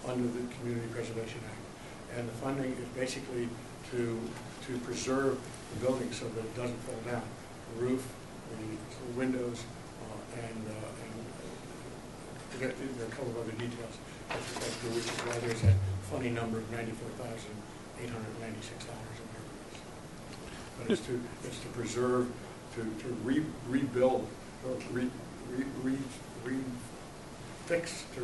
under the Community Preservation Act. And the funding is basically to preserve the building so that it doesn't fall down. The roof, the windows, and there are a couple of other details with respect to which is why there's that funny number of $94,896 but it's to preserve, to rebuild, or refix the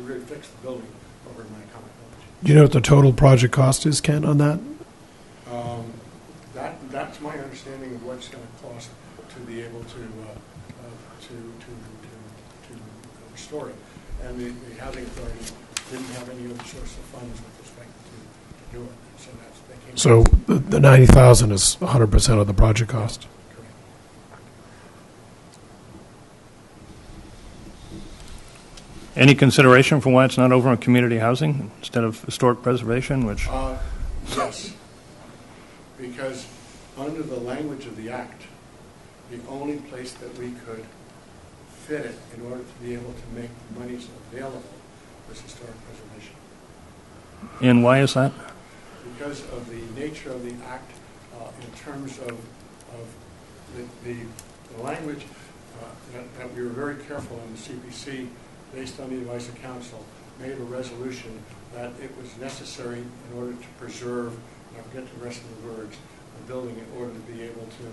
building over in my Comet Village. Do you know what the total project cost is, Ken, on that? That's my understanding of what it's going to cost to be able to restore it. And the Housing Authority didn't have any other source of funds with respect to do it. So the 90,000 is 100% of the project cost. Correct. Any consideration for why it's not over on community housing instead of historic preservation, which... Yes, because under the language of the Act, the only place that we could fit it in order to be able to make the monies available was historic preservation. And why is that? Because of the nature of the Act in terms of the language that we were very careful in the CPC, based on the advice of council, made a resolution that it was necessary in order to preserve, and I forget the rest of the words, the building in order to be able to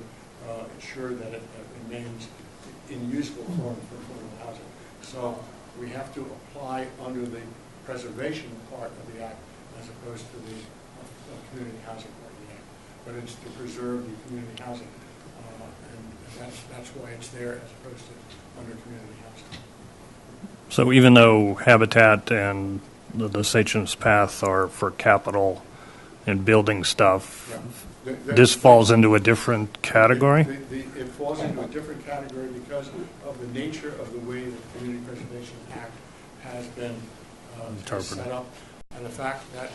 ensure that it remains in usable form for affordable housing. So we have to apply under the preservation part of the Act as opposed to the community housing part of the Act. But it's to preserve the community housing, and that's why it's there as opposed to under community housing. So even though Habitat and the Sachem's Path are for capital and building stuff, yeah. This falls into a different category? It falls into a different category because of the nature of the way the Community Preservation Act has been set up, and the fact that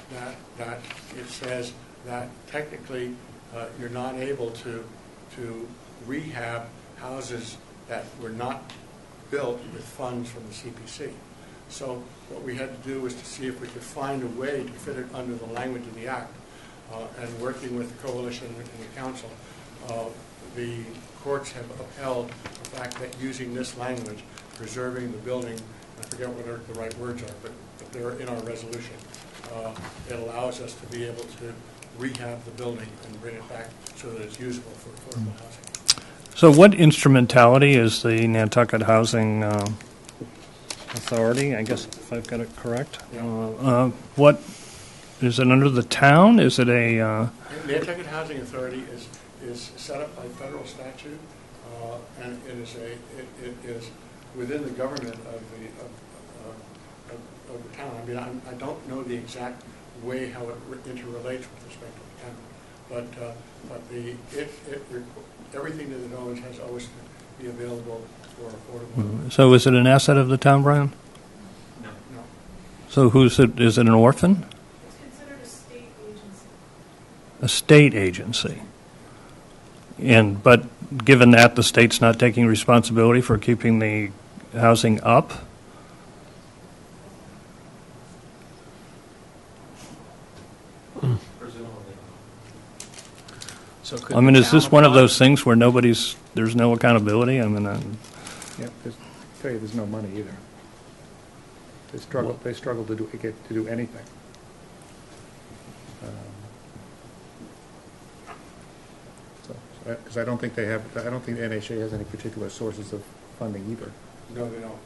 it says that technically you're not able to rehab houses that were not built with funds from the CPC. So what we had to do was to see if we could find a way to fit it under the language of the Act. And working with the coalition and the council, the courts have upheld the fact that using this language, preserving the building, I forget what the right words are, but they're in our resolution. It allows us to be able to rehab the building and bring it back so that it's usable for affordable housing. So what instrumentality is the Nantucket Housing Authority? I guess if I've got it correct. Yeah. What is it under the town? Is it a... Nantucket Housing Authority is set up by federal statute, and it is within the government of the town. I mean, I don't know the exact way how it interrelates with respect to the town, but everything that it owns has always to be available for affordable. So is it an asset of the town, Brian? No. So who's it? Is it an orphan? It's considered a state agency. A state agency. But given that the state's not taking responsibility for keeping the housing up? So could I mean, the is this town one of apply? those things where there's no accountability? I mean, Yeah, I tell you, there's no money either. They struggle to do anything. Because I don't think the NHA has any particular sources of funding either. No, they don't.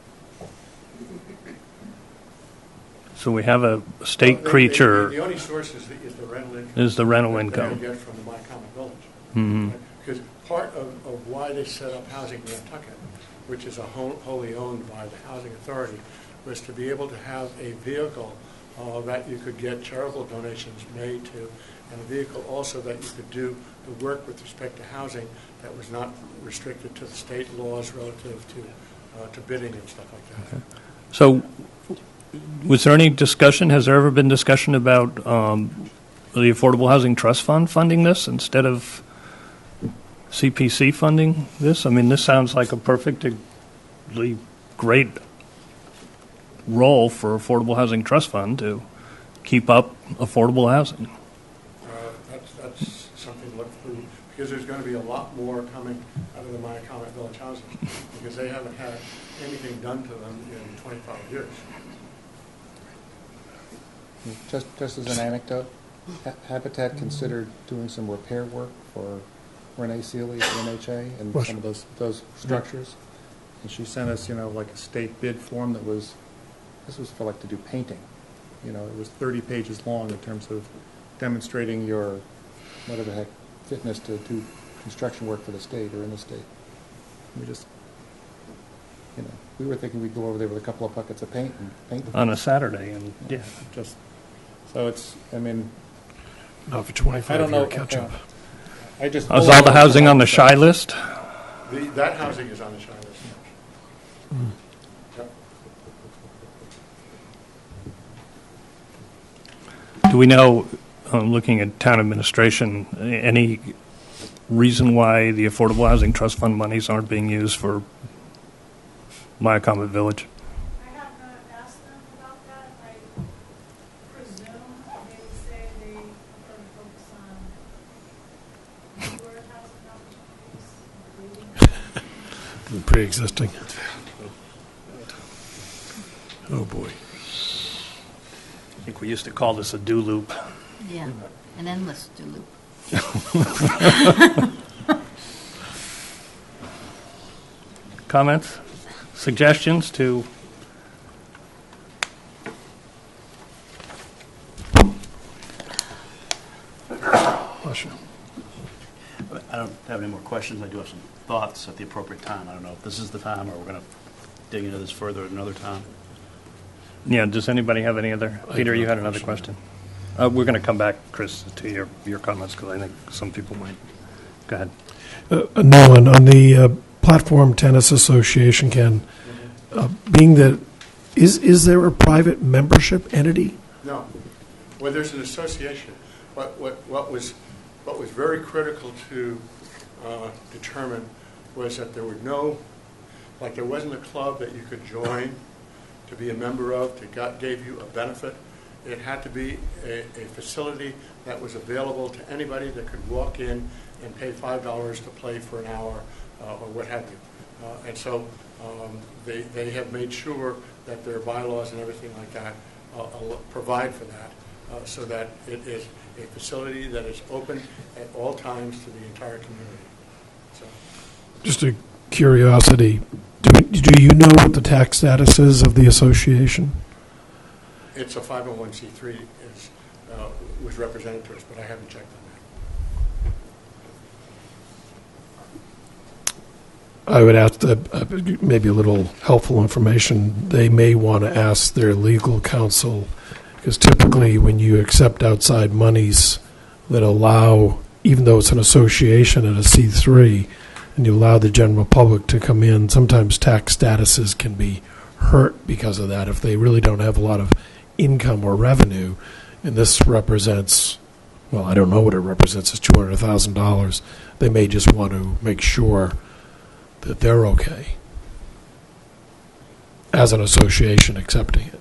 so we have a state The creature, only source is the rental income. is the rental that income. they get from the My Common Village. Mhm. Because part of why they set up housing in Nantucket, which is wholly owned by the Housing Authority, was to be able to have a vehicle that you could get charitable donations made to, and a vehicle also that you could do the work with respect to housing that was not restricted to the state laws relative to bidding and stuff like that. So was there any discussion, has there ever been discussion about the Affordable Housing Trust Fund funding this instead of CPC funding this? I mean, this sounds like a perfectly great role for Affordable Housing Trust Fund to keep up affordable housing. That's something to look through, because there's going to be a lot more coming out of the My Common Village houses, because they haven't had anything done to them in 25 years. Just as an anecdote, Habitat considered doing some repair work for Renee Seeley at NHA and some of those structures. And she sent us, like a state bid form this was for to do painting. It was 30 pages long in terms of demonstrating your, whatever the heck, fitness to do construction work for the state or in the state. We just, we were thinking we'd go over there with a couple of buckets of paint and paint On a Saturday, and yeah. So it's, Not for 25 I don't know. year catch-up. I just. Is all the housing on the shy list? That housing is on the shy list. Yep. Do we know, looking at town administration, any reason why the Affordable Housing Trust Fund monies aren't being used for My Common Village? I have not asked them about that. I presume they would say they prefer to focus on newer housing opportunities, including Pre-existing. Oh, boy. I think we used to call this a do loop. Yeah, an endless do loop. Comments? Suggestions to? I don't have any more questions. I do have some thoughts at the appropriate time. I don't know if this is the time or we're going to dig into this further at another time. Yeah, does anybody have any other? I Peter, have you no had another question. We're going to come back, Chris, to your comments, because I think some people might. Go ahead. No, on the Platform Tennis Association, Ken, being that, is there a private membership entity? No. Well, there's an association. What was very critical to determine was that there were there wasn't a club that you could join to be a member of that gave you a benefit. It had to be a facility that was available to anybody that could walk in and pay $5 to play for an hour or what have you. And so they have made sure that their bylaws and everything like that provide for that, so that it is a facility that is open at all times to the entire community. So, Just a curiosity, do you know what the tax status is of the association? it's a 501c3 was represented to us, but I haven't checked on that. I would ask maybe a little helpful information. They may want to ask their legal counsel, because typically when you accept outside monies that allow, even though it's an association and a C3, and you allow the general public to come in, sometimes tax statuses can be hurt because of that if they really don't have a lot of income or revenue. And this represents, well, I don't know what it represents, it's $200,000. They may just want to make sure that they're okay as an association accepting it.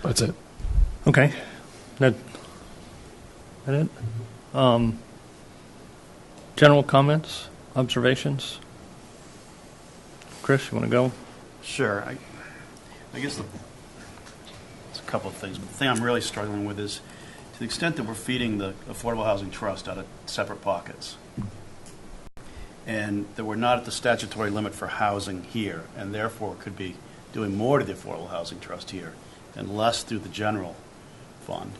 That's it. Okay. That, That it? General comments, observations? Chris, you want to go? Sure. I guess it's a couple of things. But the thing I'm really struggling with is to the extent that we're feeding the Affordable Housing Trust out of separate pockets, and that we're not at the statutory limit for housing here, and therefore could be doing more to the Affordable Housing Trust here and less through the general fund.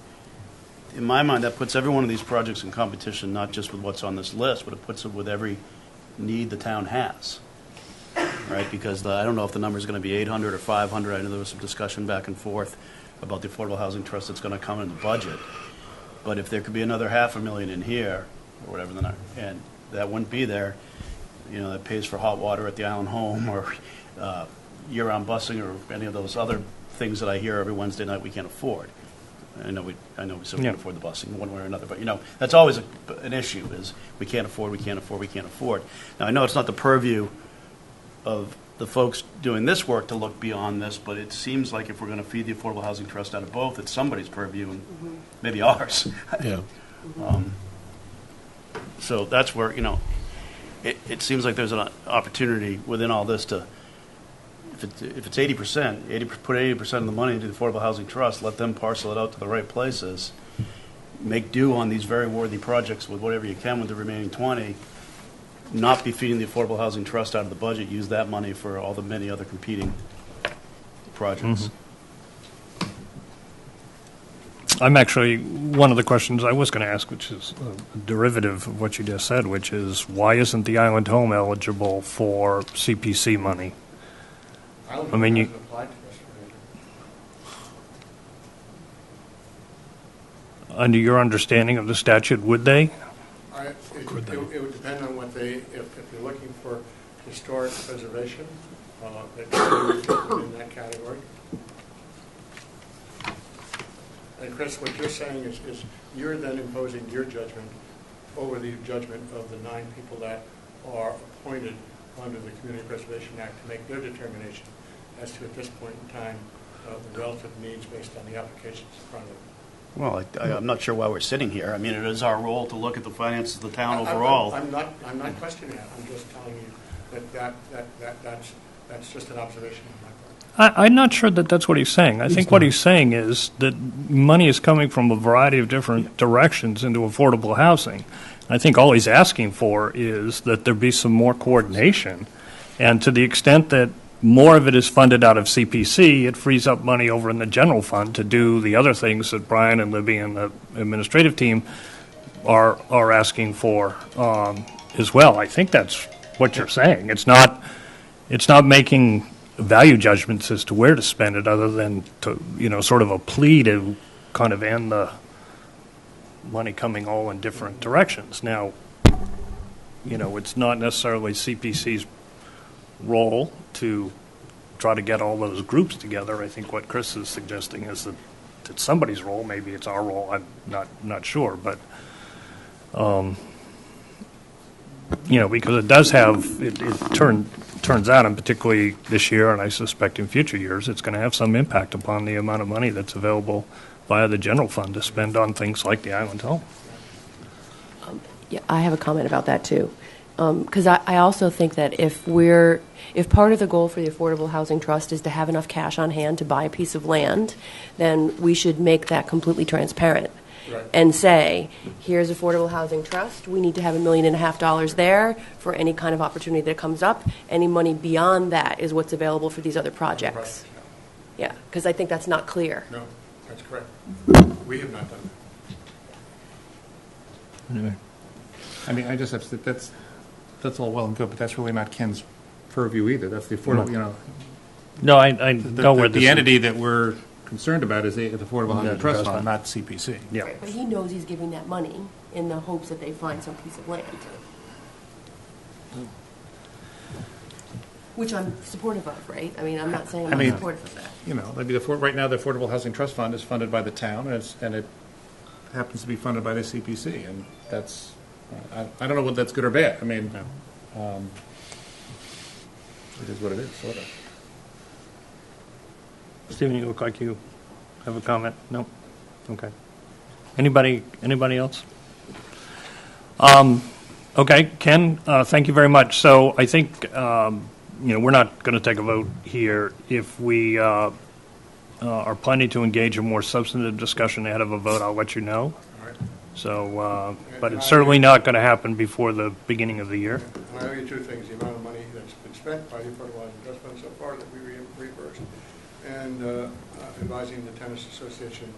In my mind, that puts every one of these projects in competition, not just with what's on this list, but it puts it with every need the town has, right? Because I don't know if the number is going to be 800 or 500. I know there was some discussion back and forth about the Affordable Housing Trust that's going to come in the budget. But if there could be another $500,000 in here, or whatever, then and that wouldn't be there, that pays for hot water at the Island Home or year-round busing or any of those other things that I hear every Wednesday night we can't afford. I know we still can't afford the busing one way or another, but that's always an issue: is we can't afford. Now I know it's not the purview of the folks doing this work to look beyond this, but it seems like if we're going to feed the Affordable Housing Trust out of both, it's somebody's purview and maybe ours. Yeah. So that's where it seems like there's an opportunity within all this to. If it's 80%, put 80% of the money into the Affordable Housing Trust, let them parcel it out to the right places, make do on these very worthy projects with whatever you can with the remaining 20, not be feeding the Affordable Housing Trust out of the budget, use that money for all the many other competing projects. I'm actually, one of the questions I was going to ask, which is a derivative of what you just said, which is why isn't the Island Home eligible for CPC money? I mean, you. Under your understanding of the statute, would they? It would depend on what if you're looking for historic preservation, that could be in that category. And Chris, what you're saying is you're then imposing your judgment over the judgment of the 9 people that are appointed under the Community Preservation Act to make their determination as to, at this point in time, the relative needs based on the applications in front of them. Well, I'm not sure why we're sitting here. I mean, it is our role to look at the finances of the town overall. I'm not questioning that. I'm just telling you that's just an observation on my part. I'm not sure that that's what he's saying. I think what he's saying is that money is coming from a variety of different directions into affordable housing. I think all he's asking for is that there be some more coordination, and to the extent that more of it is funded out of CPC, it frees up money over in the general fund to do the other things that Brian and Libby and the administrative team are asking for as well. I think that's what you're saying. It's not making value judgments as to where to spend it, other than to sort of a plea to kind of end the money coming all in different directions. Now, it's not necessarily CPC's role to try to get all those groups together. I think what Chris is suggesting is that it's somebody's role. Maybe it's our role. I'm not sure, but because it does have it turns out, and particularly this year, and I suspect in future years, it's going to have some impact upon the amount of money that's available via the general fund to spend on things like the Island Home. Yeah, I have a comment about that too. Because I also think that if part of the goal for the Affordable Housing Trust is to have enough cash on hand to buy a piece of land, then we should make that completely transparent. Right. And say, here's Affordable Housing Trust, we need to have $1.5 million there for any kind of opportunity that comes up. Any money beyond that is what's available for these other projects. Yeah, because I think that's not clear. No, that's correct. We have not done that. Anyway. I mean, I just have to, that's all well and good, but that's really not Ken's purview either. That's the affordable, No, I know where the entity that we're concerned about is the Affordable Housing Trust Fund, not CPC. Yeah. Right, but he knows he's giving that money in the hopes that they find some piece of land. Which I'm supportive of, right? I mean, I'm not saying I'm not supportive of that. Maybe right now the Affordable Housing Trust Fund is funded by the town, and it happens to be funded by the CPC, and that's, I don't know whether that's good or bad. I mean, it is what it is, sort of. Stephen, you look like you have a comment. No? Okay. Anybody else? Okay, Ken, thank you very much. So I think, we're not going to take a vote here. If we are planning to engage in more substantive discussion ahead of a vote, I'll let you know. All right. So, but it's certainly not going to happen before the beginning of the year. And I owe you two things: the amount of money that's been spent by the Affordable Housing Trust Fund so far that we reimbursed, and advising the Tennis Association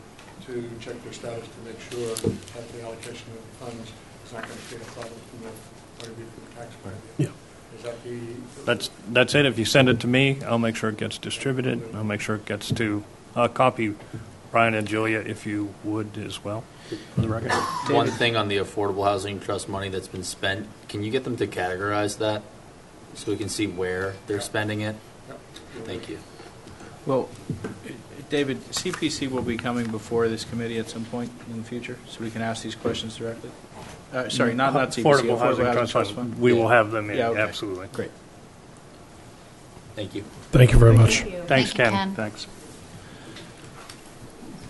to check their status to make sure that the allocation of the funds is not going to create a problem from the point of view from the taxpayer. Yeah. Is that the? That's it. If you send it to me, I'll make sure it gets distributed. I'll make sure it gets to copy Brian and Julia, if you would, as well, for the record. One thing on the Affordable Housing Trust money that's been spent, can you get them to categorize that so we can see where they're spending it? Yep. Thank you. Well, David, CPC will be coming before this committee at some point in the future, so we can ask these questions directly. Sorry, not CPC. Affordable Housing Trust Fund. We will have them in, Yeah, okay. absolutely. Great. Thank you. Thank you very much. Thanks, Thank you, Ken. Ken. Thanks.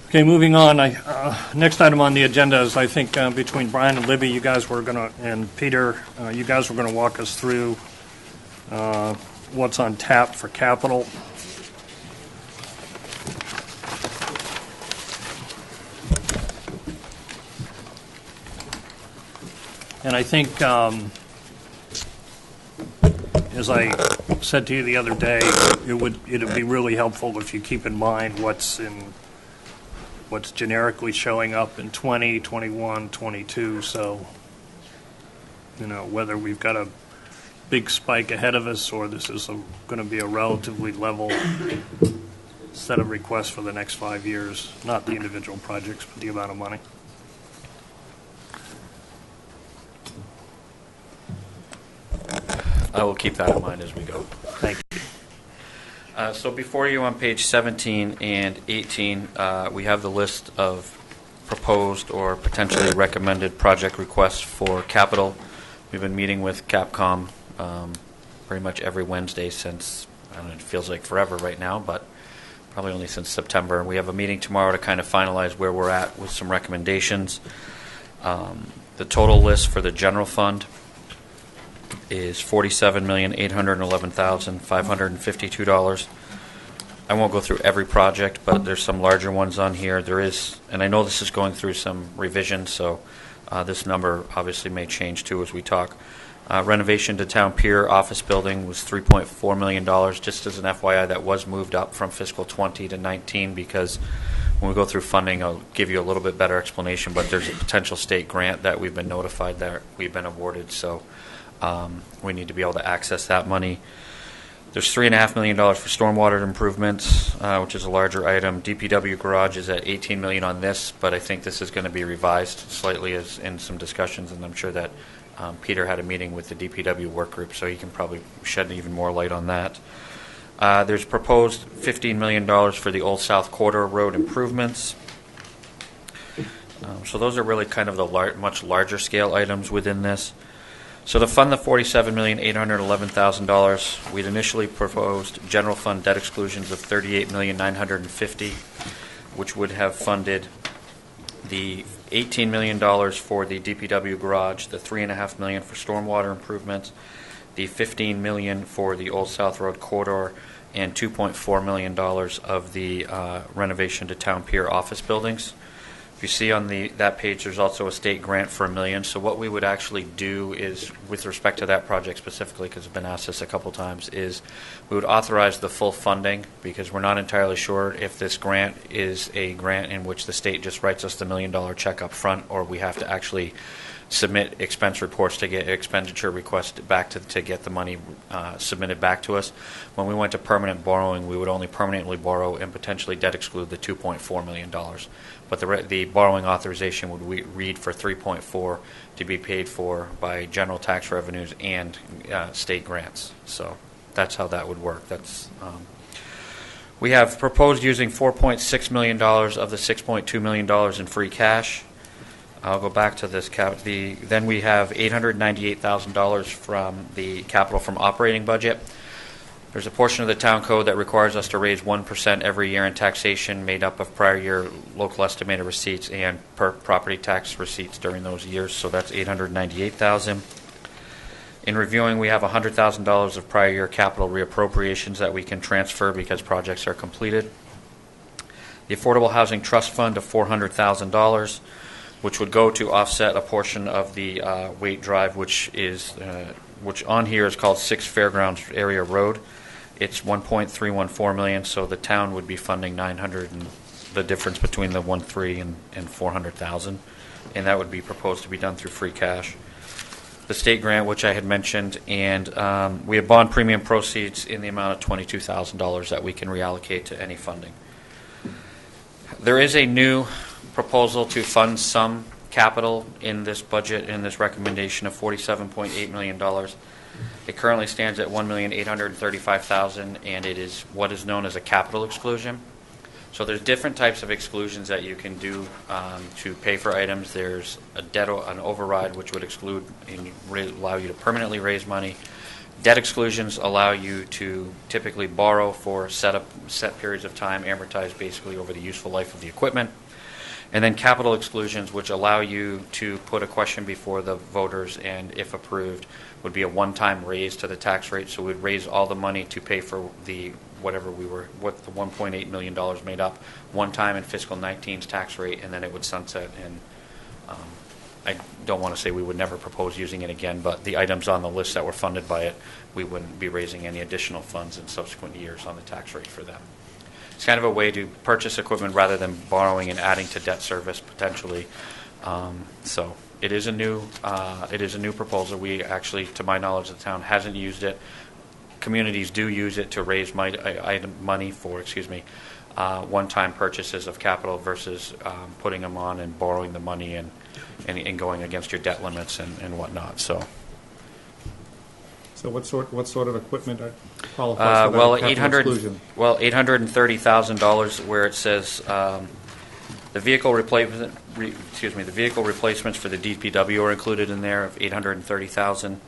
Okay, moving on. Next item on the agenda is, I think, between Brian and Libby, you guys were going to, and Peter, you guys were going to walk us through what's on tap for capital. And I think, as I said to you the other day, it'd be really helpful if you keep in mind what's generically showing up in 20, 21, 22. So, whether we've got a big spike ahead of us or this is going to be a relatively level set of requests for the next 5 years, not the individual projects, but the amount of money. I will keep that in mind as we go. Thank you. So before you on page 17 and 18, we have the list of proposed or potentially recommended project requests for capital. We've been meeting with Capcom pretty much every Wednesday since, I don't know, it feels like forever right now, but probably only since September. We have a meeting tomorrow to kind of finalize where we're at with some recommendations. The total list for the general fund is $47,811,552. I won't go through every project, but there's some larger ones on here. There is, and I know this is going through some revisions, so this number obviously may change too as we talk. Renovation to Town Pier office building was $3.4 million. Just as an FYI, that was moved up from fiscal 20 to 19 because when we go through funding, I'll give you a little bit better explanation, but there's a potential state grant that we've been notified that we've been awarded, so we need to be able to access that money. There's $3.5 million for stormwater improvements, which is a larger item. DPW garage is at $18 million on this, but I think this is going to be revised slightly as in some discussions, and I'm sure that Peter had a meeting with the DPW work group, so he can probably shed even more light on that. There's proposed $15 million for the Old South Corridor road improvements. So those are really kind of the much larger scale items within this. So to fund the $47,811,000, we'd initially proposed general fund debt exclusions of $38,950,000, which would have funded the $18 million for the DPW garage, the $3.5 million for stormwater improvements, the $15 million for the Old South Road corridor, and $2.4 million of the renovation to Town Pier office buildings. If you see on that page, there's also a state grant for $1 million. So what we would actually do is, with respect to that project specifically, because I've been asked this a couple times, is we would authorize the full funding because we're not entirely sure if this grant is a grant in which the state just writes us the $1 million check up front, or we have to actually submit expense reports to get expenditure requests back to get the money submitted back to us. When we went to permanent borrowing, we would only permanently borrow and potentially debt exclude the $2.4 million. But the borrowing authorization would read for $3.4 to be paid for by general tax revenues and state grants. So that's how that would work. We have proposed using $4.6 million of the $6.2 million in free cash. I'll go back to this. Then we have $898,000 from the capital from operating budget. There's a portion of the town code that requires us to raise 1% every year in taxation, made up of prior year local estimated receipts and property tax receipts during those years. So that's $898,000. In reviewing, we have $100,000 of prior year capital reappropriations that we can transfer because projects are completed. The Affordable Housing Trust Fund of $400,000, which would go to offset a portion of the Waite Drive, which on here is called 6 Fairgrounds Area Road. It's $1.314 million, so the town would be funding the difference between the 1.3 and 400,000, and that would be proposed to be done through free cash. The state grant, which I had mentioned, and we have bond premium proceeds in the amount of $22,000 that we can reallocate to any funding. There is a new proposal to fund some capital in this budget, in this recommendation of $47.8 million. It currently stands at $1,835,000, and it is what is known as a capital exclusion. So there's different types of exclusions that you can do to pay for items. There's an override, which would exclude and allow you to permanently raise money. Debt exclusions allow you to typically borrow for set periods of time, amortized basically over the useful life of the equipment. And then capital exclusions, which allow you to put a question before the voters, and if approved, would be a one-time raise to the tax rate. So we'd raise all the money to pay for what the $1.8 million made up, one time in fiscal 19's tax rate, and then it would sunset. And I don't want to say we would never propose using it again, but the items on the list that were funded by it, we wouldn't be raising any additional funds in subsequent years on the tax rate for them. It's kind of a way to purchase equipment rather than borrowing and adding to debt service potentially. So it is a new proposal. We actually, to my knowledge, the town hasn't used it. Communities do use it to raise money for one-time purchases of capital versus putting them on and borrowing the money and going against your debt limits and whatnot. So what sort of equipment qualifies for that capital exclusion? $830,000, where it says the vehicle replacements for the DPW are included in there of $830,000.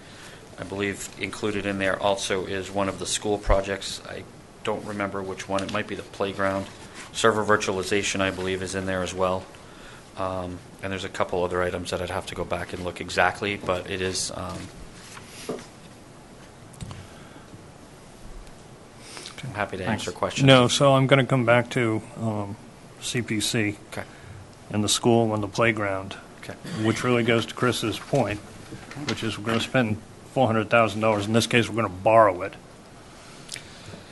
I believe included in there also is one of the school projects. I don't remember which one. It might be the playground. Server virtualization, I believe, is in there as well. And there's a couple other items that I'd have to go back and look exactly, but it is. I'm happy to answer questions. No, so I'm going to come back to CPC and the school and the playground, which really goes to Chris's point, which is we're going to spend $400,000. In this case, we're going to borrow it.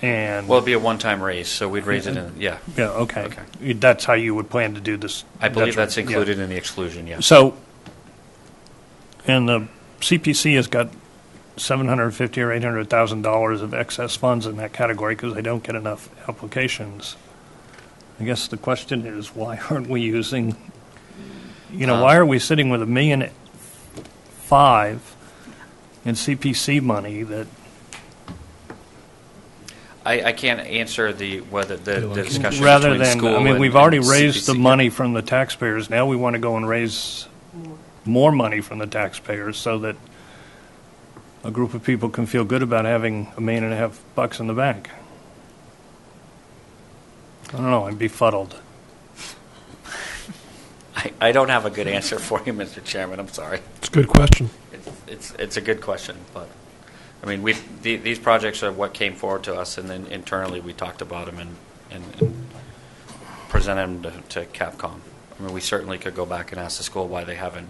And it'd be a one-time raise, so we'd raise it in, Yeah, okay. That's how you would plan to do this. I believe that's included in the exclusion, yes. So, and the CPC has got $750,000 or $800,000 of excess funds in that category because they don't get enough applications. I guess the question is, why aren't we using, why are we sitting with $1.5 million in CPC money that... I can't answer whether the discussion rather between than, school we've already and raised CPC. the money from the taxpayers. Now we want to go and raise more money from the taxpayers so that a group of people can feel good about having $1.5 million in the bank. I don't know. I'm befuddled. I don't have a good answer for you, Mr. Chairman. I'm sorry. It's a good question. It's a good question, but these projects are what came forward to us, and then internally we talked about them and presented them to Capcom. We certainly could go back and ask the school why they haven't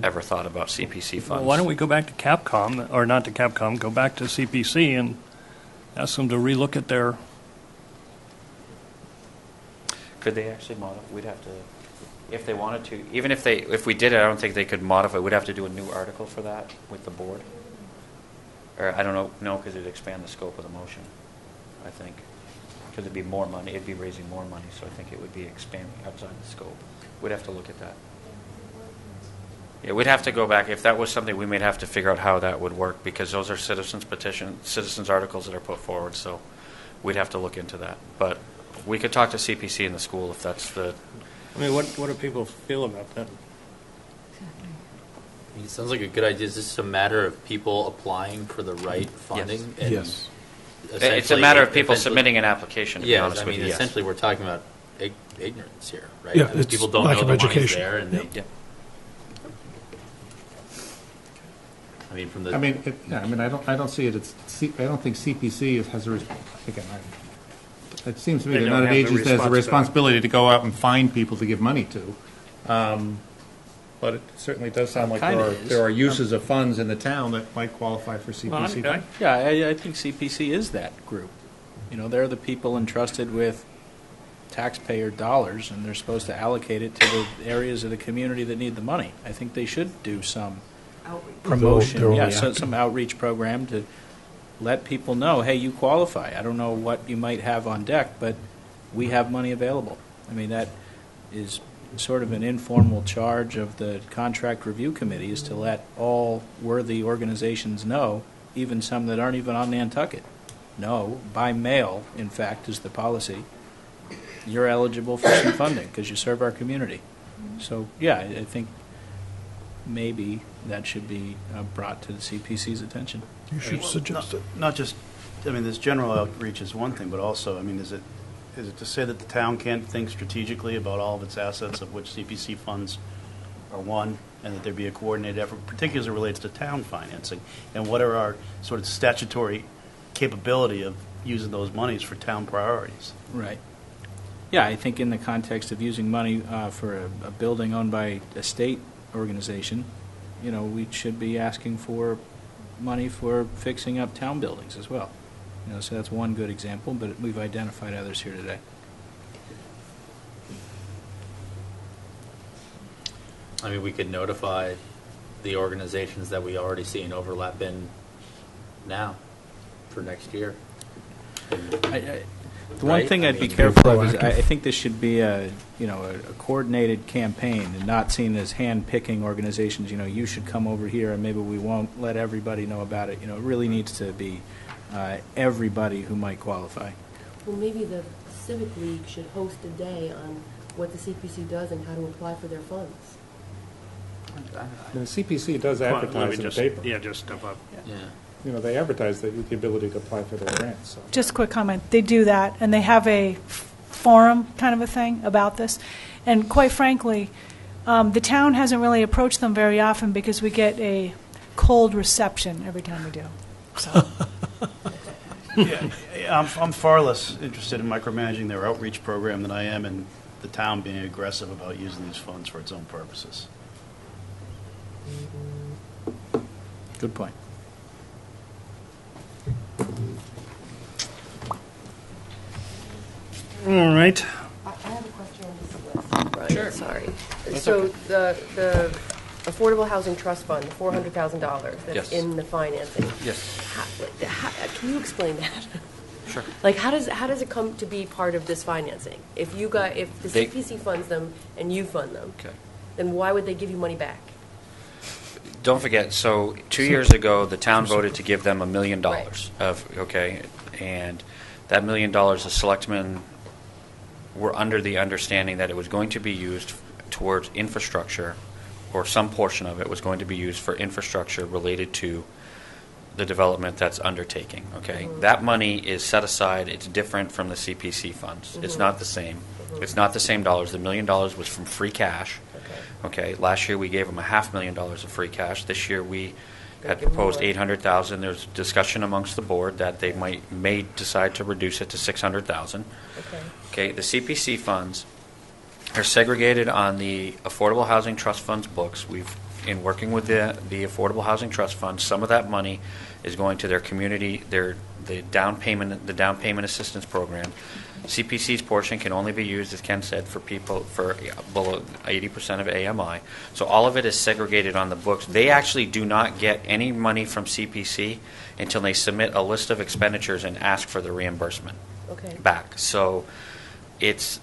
ever thought about CPC funds. Well, why don't we go back to Capcom, or not to Capcom, go back to CPC and ask them to relook at their... Could they actually modify? We'd have to, if they wanted to, even if we did it, I don't think they could modify. We'd have to do a new article for that with the board. Or I don't know, no, because it'd expand the scope of the motion, I think. Because it'd be more money, it'd be raising more money, so I think it would be expanding outside the scope. We'd have to look at that. Yeah, we'd have to go back. If that was something, we might have to figure out how that would work, because those are citizens articles that are put forward, so we'd have to look into that. But we could talk to CPC in the school if that's the... what do people feel about that? It sounds like a good idea. Is this a matter of people applying for the right funding? Yes. And Yes. It's a essentially, matter of people essentially- submitting an application, to be Yes, honest I with mean, you, yes. essentially, we're talking about ignorance here, right? Yeah, I mean, it's people don't lack know of the money's education. there, and they, Yeah. I mean, from the. I don't see it, I don't think CPC has again, it seems to me They they're don't not an have the agency that has a responsibility. responsibility to go out and find people to give money to. But it certainly does sound like Kinda is. there are uses of funds in the town that might qualify for CPC. Well, Yeah, I think CPC is that group. You know, they're the people entrusted with taxpayer dollars, and they're supposed to allocate it to the areas of the community that need the money. I think they should do some promotion, They're yeah, only so some outreach program to let people know, hey, you qualify. I don't know what you might have on deck, but we have money available. I mean, that is sort of an informal charge of the contract review committee, is to let all worthy organizations know, even some that aren't even on Nantucket, know, by mail, in fact, is the policy, you're eligible for some funding because you serve our community. So, yeah, I think maybe that should be brought to the CPC's attention. You should suggest it. Not just, I mean, this general outreach is one thing, but also, I mean, is it to say that the town can't think strategically about all of its assets, of which CPC funds are one, and that there be a coordinated effort, particularly as it relates to town financing? And what are our sort of statutory capability of using those monies for town priorities? Right. Yeah, I think in the context of using money for a building owned by a state organization, you know, we should be asking for money for fixing up town buildings as well. You know, so that's one good example, but we've identified others here today. I mean, we could notify the organizations that we already see an overlap in now for next year. The one Right? thing I I'd be mean- careful of is Proactive. I think this should be a coordinated campaign and not seen as hand-picking organizations. You know, you should come over here and maybe we won't let everybody know about it. You know, it really needs to be everybody who might qualify. Well, maybe the Civic League should host a day on what the CPC does and how to apply for their funds. The CPC does advertise in the paper. Yeah, just step up. Yeah. You know, they advertise the ability to apply for their grants, so. Just a quick comment. They do that, and they have a forum kind of a thing about this. And quite frankly, the town hasn't really approached them very often because we get a cold reception every time we do. So, I'm far less interested in micromanaging their outreach program than I am in the town being aggressive about using these funds for its own purposes. Good point. All right. I have a question on this list, Brian. Sure. Sorry. So the Affordable Housing Trust Fund, the $400,000 that's Yes. in the financing. Yes. Can you explain that? Sure. Like, how does it come to be part of this financing? If the They- CPC funds them and you fund them, Okay. then why would they give you money back? Don't forget, so 2 years ago, the town voted to give them $1 million and that $1 million, the selectmen were under the understanding that it was going to be used towards infrastructure, or some portion of it was going to be used for infrastructure related to the development that's undertaking, okay? That money is set aside, it's different from the CPC funds. It's not the same. It's not the same dollars. The $1 million was from free cash. Okay, last year we gave them $500,000 of free cash. This year we had proposed $800,000. There's discussion amongst the board that they may decide to reduce it to $600,000. Okay, the CPC funds are segregated on the Affordable Housing Trust Fund's books. In working with the Affordable Housing Trust Fund, some of that money is going to their community, the down payment assistance program. CPC's portion can only be used, as Ken said, for people for below 80% of AMI. So all of it is segregated on the books. They actually do not get any money from CPC until they submit a list of expenditures and ask for the reimbursement back. So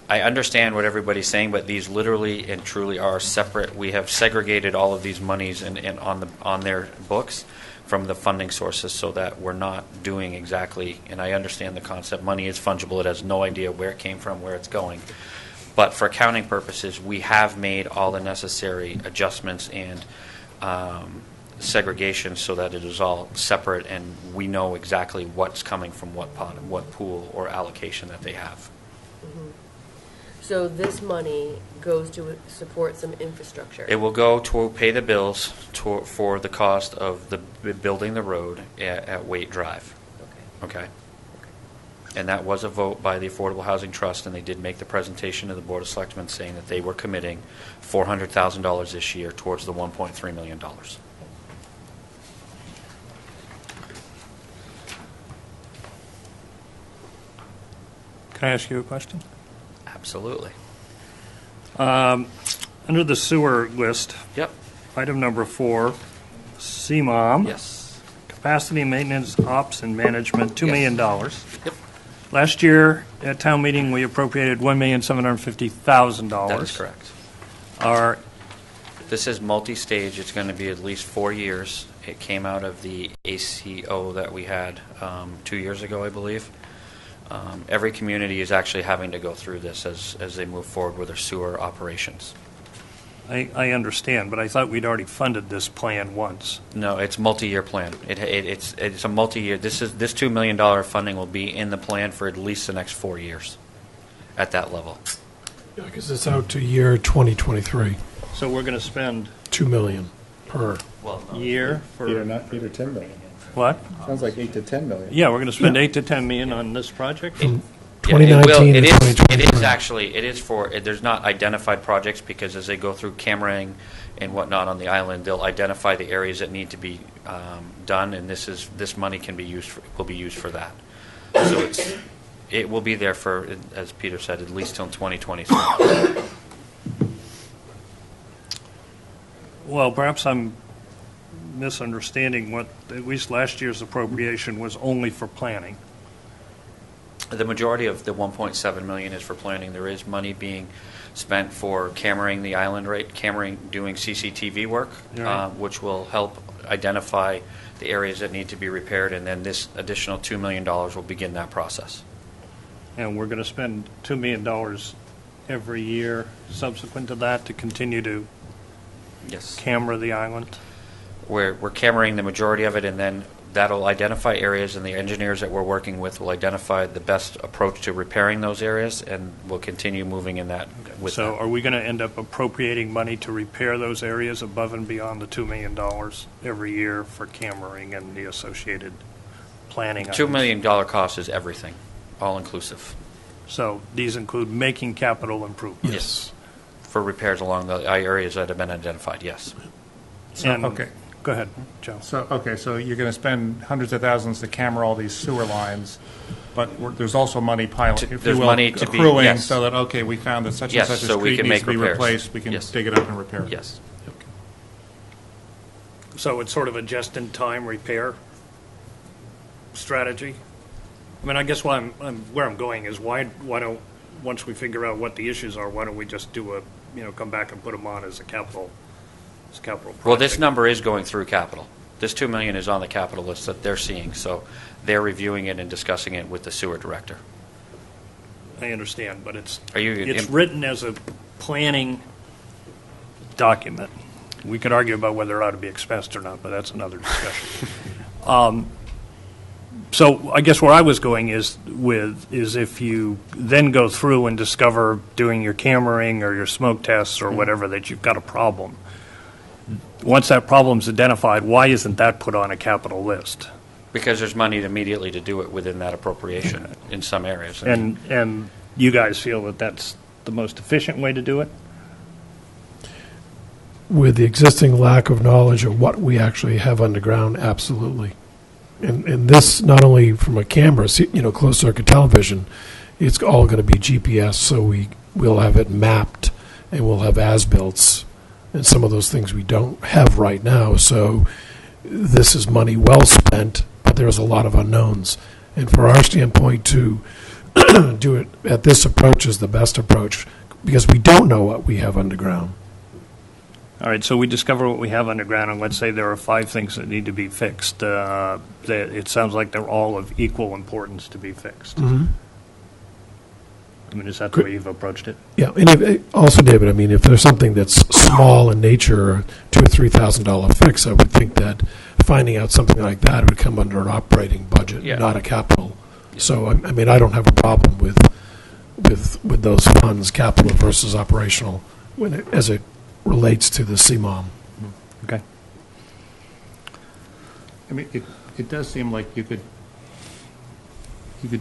I understand what everybody's saying, but these literally and truly are separate. We have segregated all of these monies and on their books from the funding sources so that we're not doing exactly, and I understand the concept, money is fungible. It has no idea where it came from, where it's going. But for accounting purposes, we have made all the necessary adjustments and segregation so that it is all separate and we know exactly what's coming from what pot, what pool or allocation that they have. So this money goes to support some infrastructure. It will go to pay the bills for the cost of the building the road at Waite Drive. Okay. And that was a vote by the Affordable Housing Trust, and they did make the presentation to the Board of Selectmen saying that they were committing $400,000 this year towards the $1.3 million. Can I ask you a question? Absolutely. Under the sewer list, Yep. item number 4, CMOM. Yes. Capacity maintenance, ops, and management, $2 million. Yep. Last year, at town meeting, we appropriated $1,750,000. That is correct. Our This is multi-stage. It's going to be at least 4 years. It came out of the ACO that we had 2 years ago, I believe. Every community is actually having to go through this as they move forward with their sewer operations. I understand, but I thought we'd already funded this plan once. No, it's multi-year plan. It's a multi-year. This $2 million funding will be in the plan for at least the next 4 years at that level. Yeah, because it's out to year 2023, So we're going to spend $2 million per. year for, $8 or 10 million. what? Sounds like 8 to 10 million. Yeah, we're going to spend 8 to 10 million on this project? Yeah, 2019 it to is 2023. actually, it is for, there's not identified projects because as they go through cameraing and whatnot on the island, they'll identify the areas that need to be done, and this money will be used for that. So it will be there for, as Peter said, at least till 2023. Well, perhaps I'm misunderstanding what, at least last year's appropriation was only for planning. The majority of the 1.7 million is for planning. There is money being spent for cameraing the island, doing CCTV work, Right. which will help identify the areas that need to be repaired, and then this additional $2 million will begin that process. And we're going to spend $2 million every year subsequent to that to continue to Yes. camera the island? We're cameraing the majority of it, and then that'll identify areas, and the engineers that we're working with will identify the best approach to repairing those areas, and we'll continue moving in that. So are we going to end up appropriating money to repair those areas above and beyond the $2 million every year for cameraing and the associated planning? $2 million cost is everything, all inclusive. So these include making capital improvements? Yes. For repairs along the areas that have been identified, yes. And- Okay. Go ahead, Joe. So you're going to spend hundreds of thousands to camera all these sewer lines, but there's also money piling, if you There's will, money to be- accruing, yes. so that, okay, we found that such and Yes, such a so we street can needs make to be repairs. replaced, we can Yes. dig it up and repair it. Yes. So it's sort of a just-in-time repair strategy? I mean, I guess where I'm going is why don't, once we figure out what the issues are, why don't we just come back and put them on as a capital project? Well, this number is going through capital. This $2 million is on the capital list that they're seeing, so they're reviewing it and discussing it with the sewer director. I understand, but it's Are you written as a planning document. We could argue about whether it ought to be expensed or not, but that's another discussion. So I guess where I was going is if you then go through and discover doing your cameraing or your smoke tests or whatever that you've got a problem. Once that problem's identified, why isn't that put on a capital list? Because there's money immediately to do it within that appropriation in some areas. And you guys feel that that's the most efficient way to do it? With the existing lack of knowledge of what we actually have underground, absolutely. And this, not only from a camera, closed circuit television, it's all going to be GPS, so we'll have it mapped, and we'll have as-builts, and some of those things we don't have right now. So this is money well spent, but there's a lot of unknowns. And for our standpoint, to do it at this approach is the best approach, because we don't know what we have underground. All right, so we discover what we have underground, and let's say there are 5 things that need to be fixed. It sounds like they're all of equal importance to be fixed. Mm-hmm. I mean, is that the way you've approached it? Yeah, and also, David, I mean, if there's something that's small in nature, $2,000 or $3,000 fix, I would think that finding out something like that would come under an operating budget, Yeah. not a capital. So, I mean, I don't have a problem with those funds, capital versus operational, as it relates to the CMOM. Okay. I mean, it does seem like you could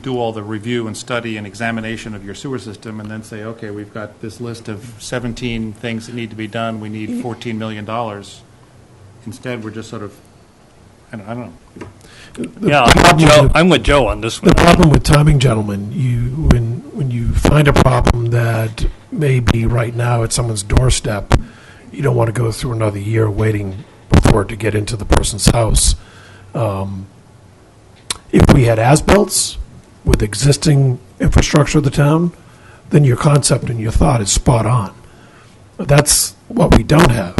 do all the review and study and examination of your sewer system and then say, okay, we've got this list of 17 things that need to be done, we need $14 million. Instead, we're just sort of, I don't know. Yeah, I'm with Joe on this one. The problem with timing, gentlemen, when you find a problem that may be right now at someone's doorstep, you don't want to go through another year waiting for it to get into the person's house. If we had as-built with existing infrastructure of the town, then your concept and your thought is spot on. But that's what we don't have.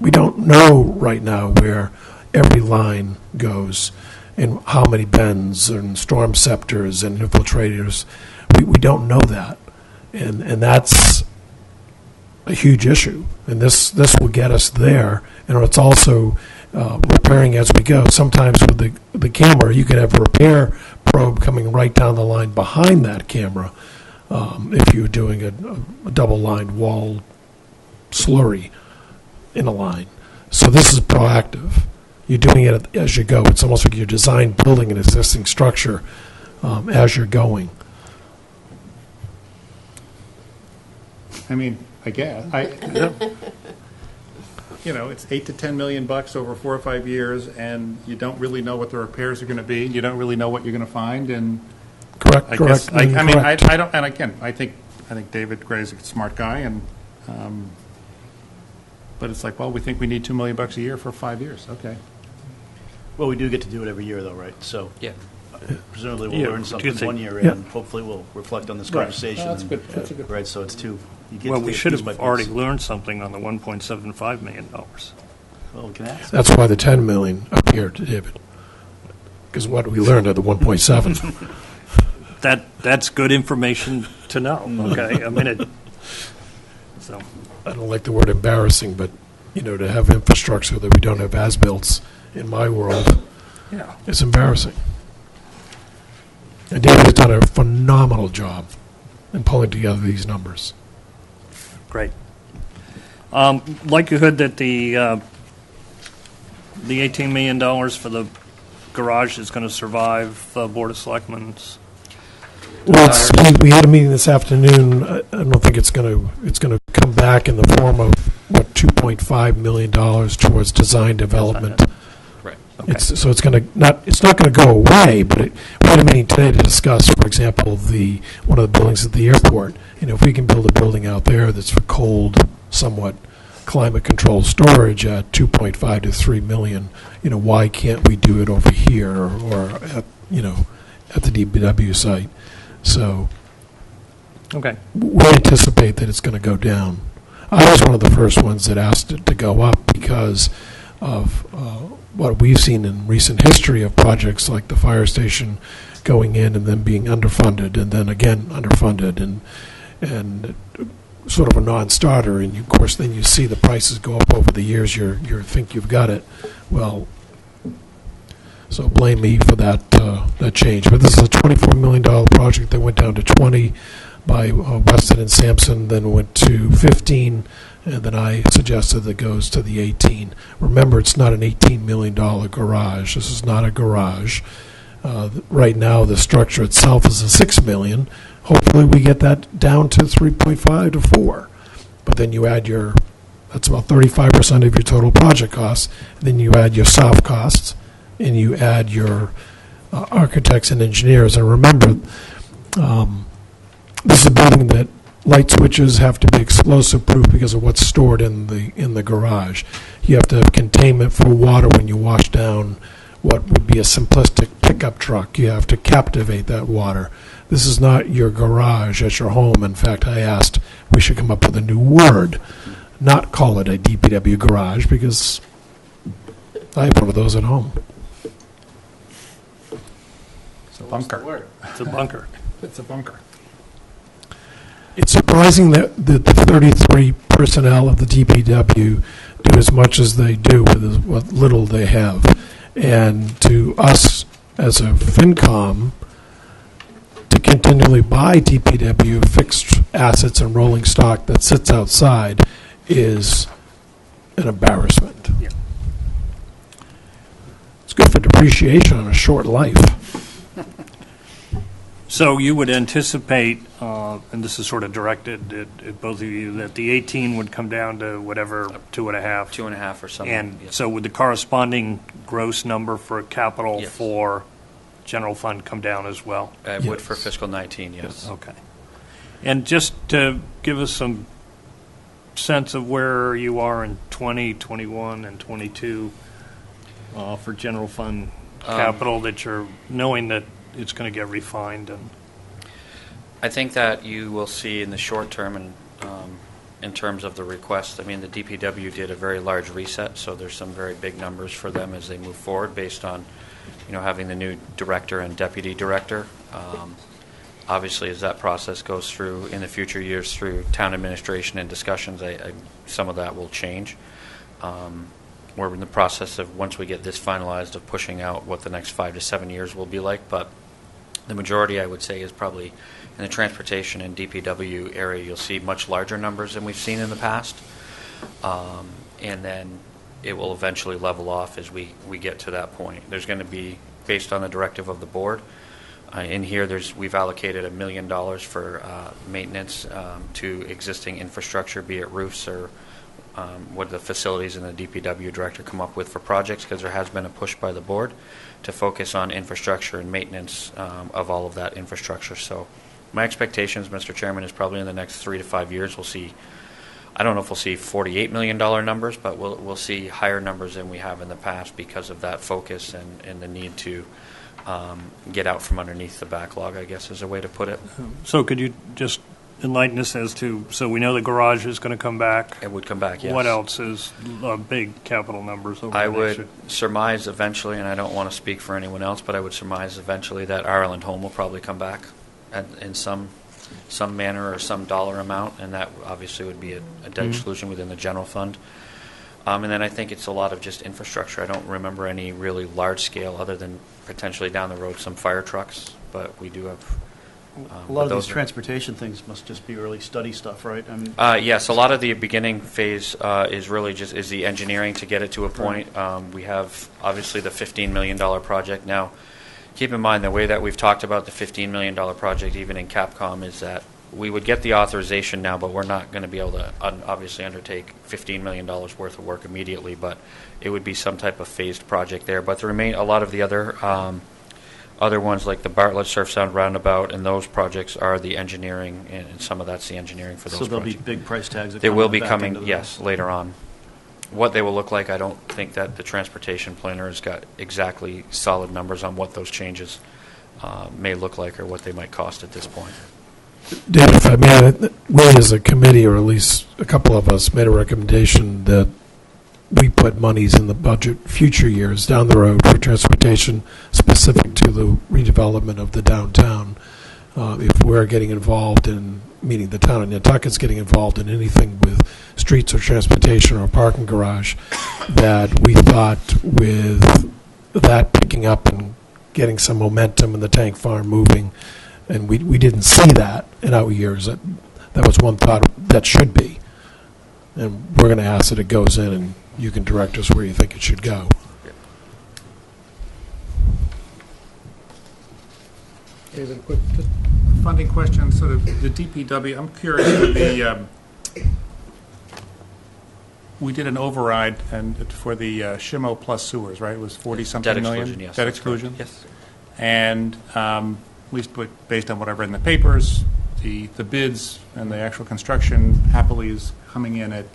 We don't know right now where every line goes and how many bends and storm scepters and infiltrators. We don't know that. And that's a huge issue. And this will get us there. And it's also repairing as we go. Sometimes with the camera, you could have a repair probe coming right down the line behind that camera if you're doing a double-lined wall slurry in a line. So this is proactive. You're doing it as you go. It's almost like you're building an existing structure as you're going. I mean, I guess. It's $8 to $10 million over 4 or 5 years, and you don't really know what the repairs are going to be. You don't really know what you're going to find, and Correct. I correct. guess I mean correct. I don't. And again, I think David Gray's a smart guy, and but it's like, well, we think we need $2 million a year for 5 years. Okay. Well, we do get to do it every year, though, right? So Yeah. presumably we'll Yeah, learn do you something think- one year, Yeah. and hopefully we'll reflect on this Right. conversation. That's and- good. That's a good- Right, so it's two. You get Well, to we take it should piece have by piece. already learned something on the $1.75 million. Well, we can ask. That's why the 10 million appeared, David. Because what we learned at the 1.7. That's good information to know, okay? I mean, so, I don't like the word embarrassing, but, to have infrastructure that we don't have as-built in my world yeah. is embarrassing. And David has done a phenomenal job in pulling together these numbers. Great. Likelihood that the $18 million for the garage is going to survive the Board of Selectmen's. Well, we had a meeting this afternoon. I don't think it's going to come back in the form of, $2.5 million towards design development. Right. Okay. So it's going to it's not going to go away, but we had a meeting today to discuss, for example, one of the buildings at the airport. If we can build a building out there that's for cold, somewhat climate-controlled storage at 2.5 to 3 million, why can't we do it over here or at the DPW site? So Okay. we anticipate that it's going to go down. I was one of the first ones that asked it to go up because of what we've seen in recent history of projects like the fire station going in and then being underfunded and then again underfunded and sort of a non-starter. And of course, then you see the prices go up over the years. You think you've got it. Well, so blame me for that change. But this is a $24 million project that went down to 20 by Weston and Sampson, then went to 15, and then I suggested that it goes to the 18. Remember, it's not an $18 million garage. This is not a garage. Right now, the structure itself is a $6 million. Hopefully, we get that down to 3.5 to 4. But then you add that's about 35% of your total project costs. Then you add your soft costs, and you add your architects and engineers. And remember, this is a building that light switches have to be explosive proof because of what's stored in the garage. You have to have containment for water when you wash down what would be a simplistic pickup truck. You have to captivate that water. This is not your garage at your home. In fact, I asked we should come up with a new word, not call it a DPW garage, because I have one of those at home. It's a bunker. It's a bunker. It's a bunker. It's surprising that the 33 personnel of the DPW do as much as they do with what little they have. And to us, as a FinCom, to continually buy DPW fixed assets and rolling stock that sits outside is an embarrassment. Yeah. It's good for depreciation on a short life. So you would anticipate, and this is sort of directed at both of you, that the 18 would come down to whatever, 2.5? 2.5 or something. And yeah. so would the corresponding gross number for capital Yes. for general fund come down as well? It would for fiscal 19, yes. Okay. And just to give us some sense of where you are in 20, 21, and 22 for general fund capital, that you're knowing that it's going to get refined. And I think that you will see in the short term, and in terms of the request, I mean, the DPW did a very large reset, so there's some very big numbers for them as they move forward based on, having the new director and deputy director. Obviously, as that process goes through in the future years through town administration and discussions, some of that will change. We're in the process of, once we get this finalized, of pushing out what the next 5 to 7 years will be like. But the majority, I would say, is probably in the transportation and DPW area. You'll see much larger numbers than we've seen in the past. And then it will eventually level off as we get to that point. There's going to be, based on the directive of the board, in here we've allocated $1 million for maintenance to existing infrastructure, be it roofs or what the facilities and the DPW director come up with for projects, because there has been a push by the board to focus on infrastructure and maintenance of all of that infrastructure. So my expectations, Mr. Chairman, is probably in the next 3 to 5 years we'll see, I don't know if we'll see $48 million numbers, but we'll see higher numbers than we have in the past because of that focus and the need to get out from underneath the backlog, I guess is a way to put it. so could you just enlighten us as to, so we know the garage is going to come back. It would come back, yes. What else is big capital numbers over I the next year? would surmise eventually, and I don't want to speak for anyone else, but I would surmise eventually that Ireland Home will probably come back in some manner or some dollar amount, and that obviously would be a debt exclusion within the general fund. And then I think it's a lot of just infrastructure. I don't remember any really large scale other than potentially down the road some fire trucks, but we do have... A lot of those transportation things must just be early study stuff, right? I mean, yes, a lot of the beginning phase is really just the engineering to get it to a point. We have obviously the $15 million project. Now, keep in mind the way that we've talked about the $15 million project, even in Capcom, is that we would get the authorization now, but we're not going to be able to obviously undertake $15 million worth of work immediately, but it would be some type of phased project there. But a lot of the other ones like the Bartlett Surf Sound Roundabout and those projects are the engineering, and some of that's the engineering for those so there'll projects. be big price tags that They come will on the be back coming, end of yes, later on. What they will look like, I don't think that the transportation planner has got exactly solid numbers on what those changes may look like or what they might cost at this point. David, if I may, we as a committee, or at least a couple of us, made a recommendation that we put monies in the budget future years down the road for transportation specific to the redevelopment of the downtown. If we're getting involved in, meaning the town of Nantucket's getting involved in anything with streets or transportation or parking garage, that we thought with that picking up and getting some momentum and the tank farm moving, and we didn't see that in our years. That was one thought that should be. And we're going to ask that it goes in, and you can direct us where you think it should go. David, quick just funding question, sort of the DPW. I'm curious with we did an override for the Shimo Plus sewers, right? It was 40-something million? Exclusion, yes. Debt exclusion? Yes. And at least based on what I've read in the papers, the bids and the actual construction happily is coming in at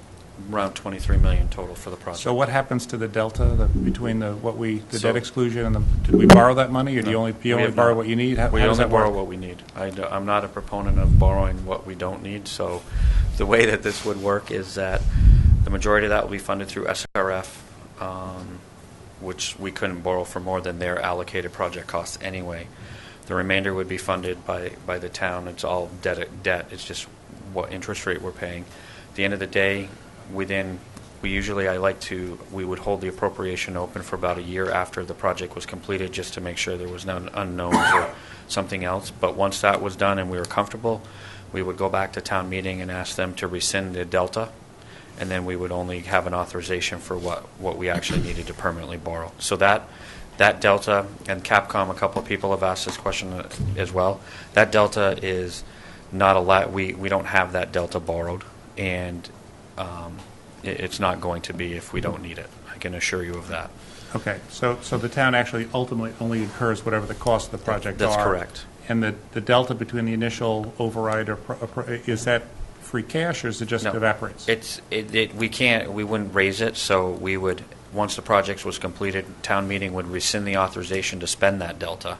Around $23 million total for the project. So what happens to the delta between the debt exclusion and did we borrow that money, or do you only borrow what you need? How We does only that borrow work? what we need. I'm not a proponent of borrowing what we don't need, so the way that this would work is that the majority of that will be funded through SRF, which we couldn't borrow for more than their allocated project costs anyway. The remainder would be funded by the town. It's all debt. It's just what interest rate we're paying. At the end of the day, we would hold the appropriation open for about a year after the project was completed, just to make sure there was no unknowns or something else. But once that was done and we were comfortable, we would go back to town meeting and ask them to rescind the delta, and then we would only have an authorization for what we actually needed to permanently borrow. So that delta, and Capcom, a couple of people have asked this question as well, that delta is not a lot. We don't have that delta borrowed, and it's not going to be if we don't need it. I can assure you of that. Okay, so the town actually ultimately only incurs whatever the cost of the project are? That's correct. And the delta between the initial override, is that free cash, or is it just No. evaporates? We wouldn't raise it, so we would, once the project was completed, town meeting would rescind the authorization to spend that delta,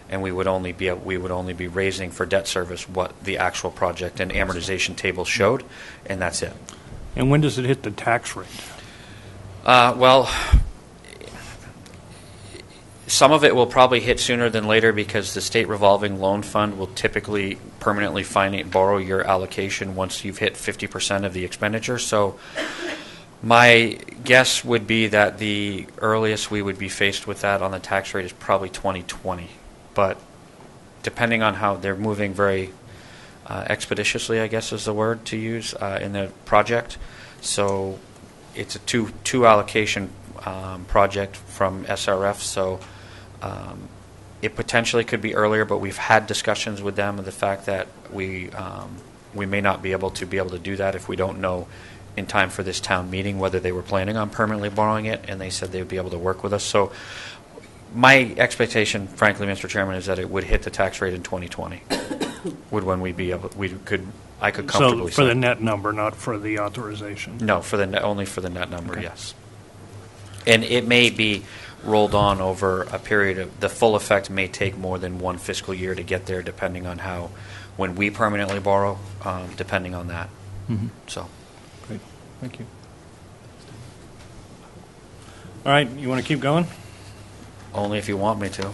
and we would only be raising for debt service what the actual project and amortization table showed, and that's it. And when does it hit the tax rate? Well, some of it will probably hit sooner than later because the state revolving loan fund will typically permanently borrow your allocation once you've hit 50% of the expenditure. So my guess would be that the earliest we would be faced with that on the tax rate is probably 2020. But depending on how they're moving very expeditiously, I guess is the word to use, in the project. So it's a two allocation project from SRF, so it potentially could be earlier, but we've had discussions with them of the fact that we may not be able to do that if we don't know in time for this town meeting whether they were planning on permanently borrowing it, and they said they would be able to work with us. So my expectation, frankly, Mr. Chairman, is that it would hit the tax rate in 2020. I could comfortably So for say. the net number, not for the authorization? No, only for the net number, yes. And it may be rolled on over a period of, the full effect may take more than one fiscal year to get there, depending on when we permanently borrow, depending on that. Mhm. So, Great, thank you. All right, you want to keep going? only if you want me to.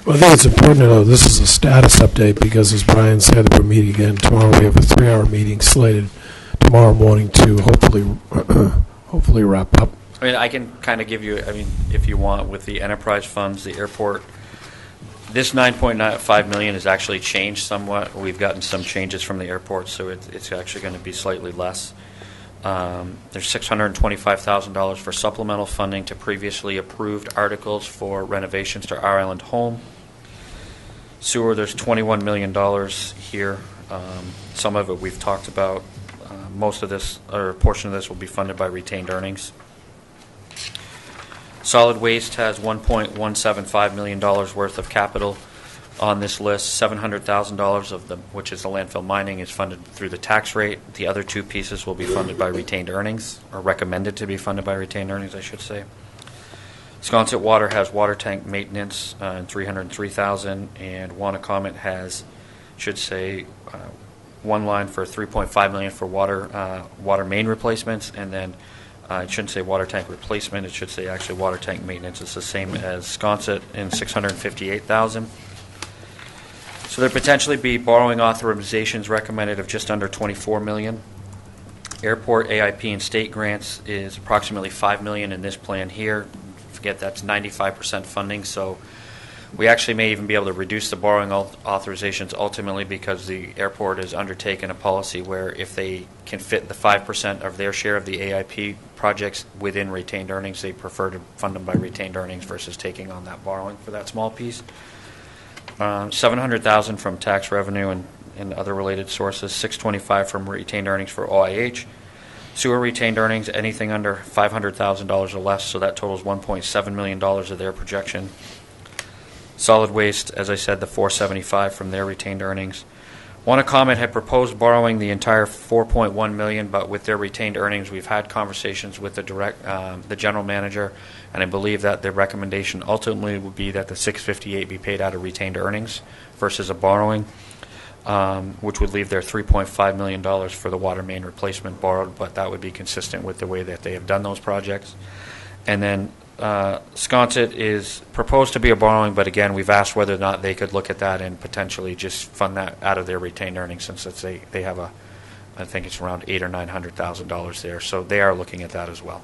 Well, I think it's important to know this is a status update because, as Brian said, we're meeting again tomorrow. We have a 3-hour meeting slated tomorrow morning to hopefully wrap up. I mean, I can kind of give you, if you want, with the enterprise funds, the airport, this $9.5 million has actually changed somewhat. We've gotten some changes from the airport, so it's actually going to be slightly less. There's $625,000 for supplemental funding to previously approved articles for renovations to our island home. Sewer, there's $21 million here. Some of it we've talked about. Most of this, or a portion of this, will be funded by retained earnings. Solid waste has $1.175 million worth of capital on this list. $700,000 of them, which is the landfill mining, is funded through the tax rate. The other two pieces will be funded by retained earnings, or recommended to be funded by retained earnings, I should say. Sconset Water has water tank maintenance and $303,000, and Wanacommet should say, one line for $3.5 million for water main replacements, and then it shouldn't say water tank replacement. It should say actually water tank maintenance. It's the same as Sconset in $658,000. So there potentially be borrowing authorizations recommended of just under $24 million. Airport AIP and state grants is approximately $5 million in this plan here. Forget that's 95% funding, so we actually may even be able to reduce the borrowing authorizations ultimately because the airport has undertaken a policy where if they can fit the 5% of their share of the AIP projects within retained earnings, they prefer to fund them by retained earnings versus taking on that borrowing for that small piece. $700,000 from tax revenue and other related sources, $625,000 from retained earnings for OIH. Sewer retained earnings, anything under $500,000 or less, so that totals $1.7 million of their projection. Solid waste, as I said, the $475,000 from their retained earnings. Wanacommet had proposed borrowing the entire $4.1 million, but with their retained earnings, we've had conversations with the general manager, and I believe that the recommendation ultimately would be that the $658,000 be paid out of retained earnings versus a borrowing, which would leave their $3.5 million for the water main replacement borrowed, but that would be consistent with the way that they have done those projects. And then Sconset is proposed to be a borrowing, but again, we've asked whether or not they could look at that and potentially just fund that out of their retained earnings, since they have I think it's around $800,000 or $900,000 there. So they are looking at that as well.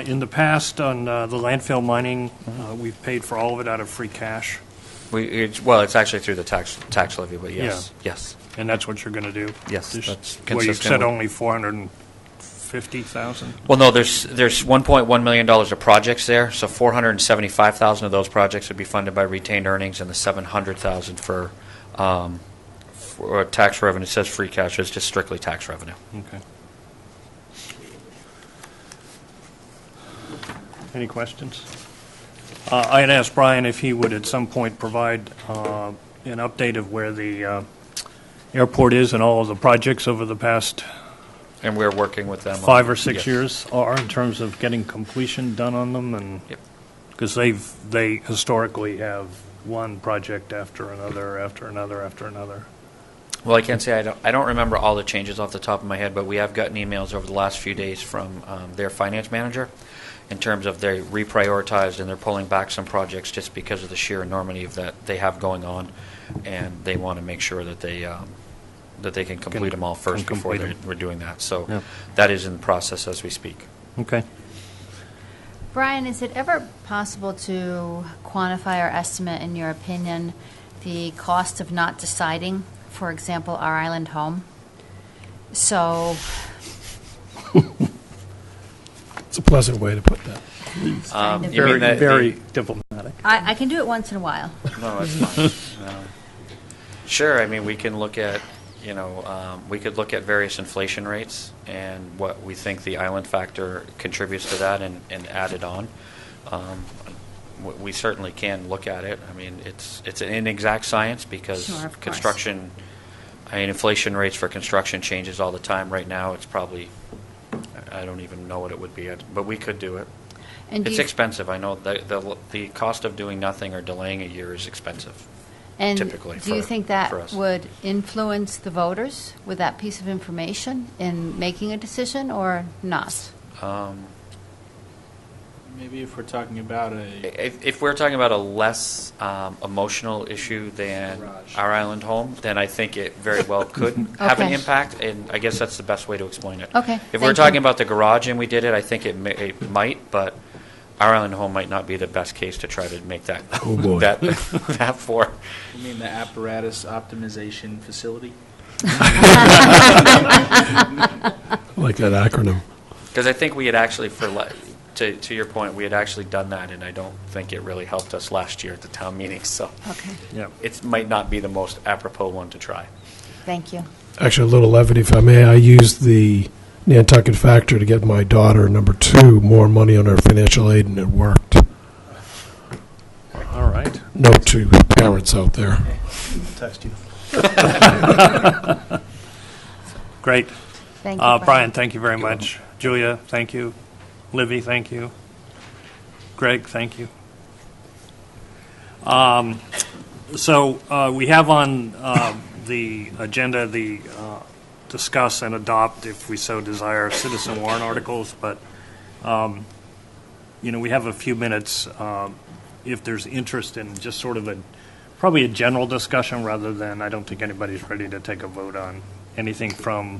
In the past, on the landfill mining, we've paid for all of it out of free cash, It's actually through the tax levy, but yes, yes. and that's what you're going to do? Yes, Just- that's Well, you've consistent said with- only 450,000? Well, no, there's $1.1 million of projects there, so 475,000 of those projects would be funded by retained earnings, and the 700,000 for tax revenue. It says free cash, it's just strictly tax revenue. Okay. Any questions? I had asked Brian if he would at some point provide an update of where the airport is and all of the projects over the past And we're working with them. 5 or 6 Yes. years are in terms of getting completion done on them, and Yep. because they historically have one project after another, after another, after another. Well, I can't say I don't remember all the changes off the top of my head, but we have gotten emails over the last few days from their finance manager in terms of they reprioritized and they're pulling back some projects just because of the sheer enormity of that they have going on, and they want to make sure that they can complete them all first before we're doing that. So Yeah. that is in process as we speak. Okay. Brian, is it ever possible to quantify or estimate, in your opinion, the cost of not deciding, for example, our island home? So, It's a pleasant way to put that. kind of- You mean that Very diplomatic. I can do it once in a while. No, that's fine. No. Sure. I mean, we can look at, we could look at various inflation rates and what we think the island factor contributes to that and add it on. We certainly can look at it. I mean, it's an inexact science because Sure, of course. construction, inflation rates for construction changes all the time. Right now, it's probably, I don't even know what it would be, but we could do it. And do It's you- expensive. I know the cost of doing nothing or delaying a year is expensive. And typically do you for- think that for us. would influence the voters with that piece of information in making a decision or not? Maybe if we're talking about If we're talking about a less emotional issue than our island home, then I think it very well could have an Okay. impact, and I guess that's the best way to explain it. Okay, If we're thank talking you. about about the garage and we did it, I think it might, but our island home might not be the best case to try to make that Oh, boy. that for. You mean the apparatus optimization facility? I like that acronym. Because I think we had actually, to your point, we had actually done that, and I don't think it really helped us last year at the town meeting. So Okay, Yeah. it might not be the most apropos one to try. thank you. Actually, a little levity, if I may. I used the Nantucket factor to get my daughter, number 2, more money on her financial aid, and it worked. All right. Note to parents out there. Text you. Great. Thank you, Brian, thank you very much. Julia, thank you. Livy, thank you. Greg, thank you. So we have on the agenda the discuss and adopt, if we so desire, citizen warrant articles, but we have a few minutes if there's interest in just sort of probably a general discussion rather than, I don't think anybody's ready to take a vote on anything from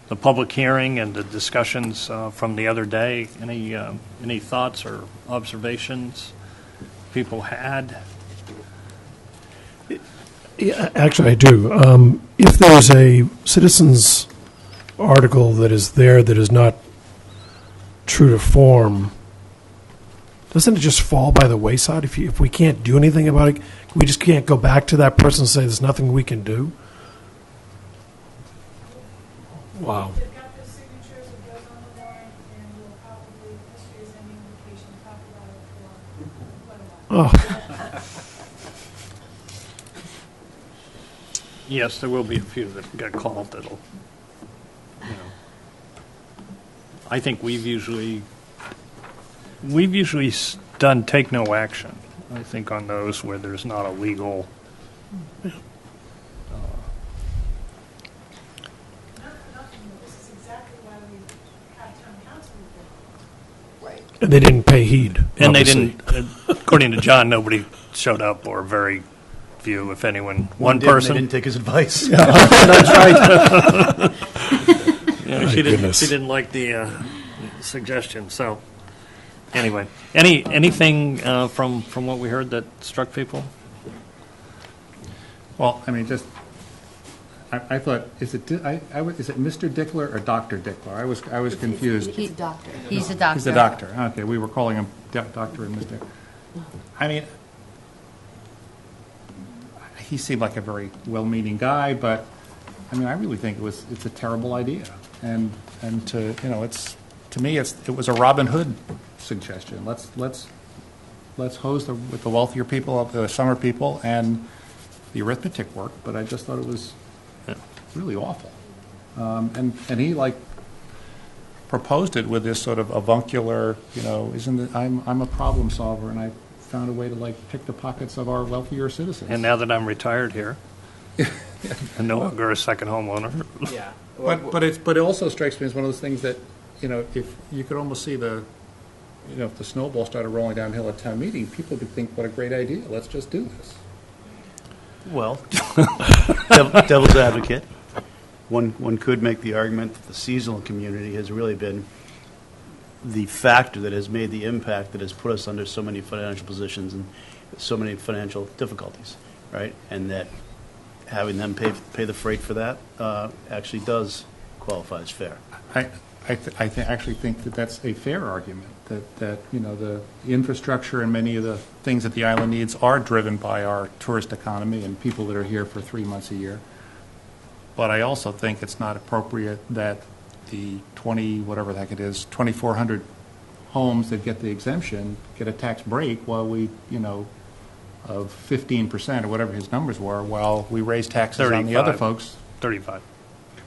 the public hearing and the discussions from the other day. Any thoughts or observations people had? Yeah, actually, I do. If there's a citizens article that is there that is not true to form, doesn't it just fall by the wayside? If we can't do anything about it, we just can't go back to that person and say there's nothing we can do? Wow. They've got the signatures, it goes on the warrant, and we'll probably, if history is any indication, talk about it for quite a while. Oh, Yes, there will be a few that get called that'll, I think we've usually done take no action, I think, on those where there's not a legal. Nothing, this is exactly why we And they didn't pay heed. And obviously. they didn't, according to John, nobody showed up, or very few, if anyone. One did, and person. They didn't take his advice. That's right. Yeah, she goodness. didn't like the suggestion. So, anyway, anything from what we heard that struck people? Well, I mean, just, I thought, is it Mr. Dickler or Dr. Dickler? I was confused. He's a doctor. He's a doctor. He's a doctor. Okay, we were calling him Doctor and Mr. I mean, he seemed like a very well-meaning guy, but I mean, I really think it's a terrible idea. And to me it was a Robin Hood suggestion. Let's hose with the wealthier people, the summer people, and the arithmetic worked. But I just thought it was really awful. And he proposed it with this sort of avuncular, I'm a problem solver, and I found a way to pick the pockets of our wealthier citizens. And now that I'm retired here, and no longer a second homeowner. Yeah. But it also strikes me as one of those things that, if you could almost see if the snowball started rolling downhill at town meeting, people could think, what a great idea, let's just do this. Well, devil's advocate, one could make the argument that the seasonal community has really been the factor that has made the impact that has put us under so many financial positions and so many financial difficulties, right? And that having them pay the freight for that actually does qualify as fair. I actually think that that's a fair argument, that the infrastructure and many of the things that the island needs are driven by our tourist economy and people that are here for 3 months a year. But I also think it's not appropriate that the 2,400 homes that get the exemption get a tax break while we, of 15% or whatever his numbers were, while we raise taxes on the other 35. folks. 35.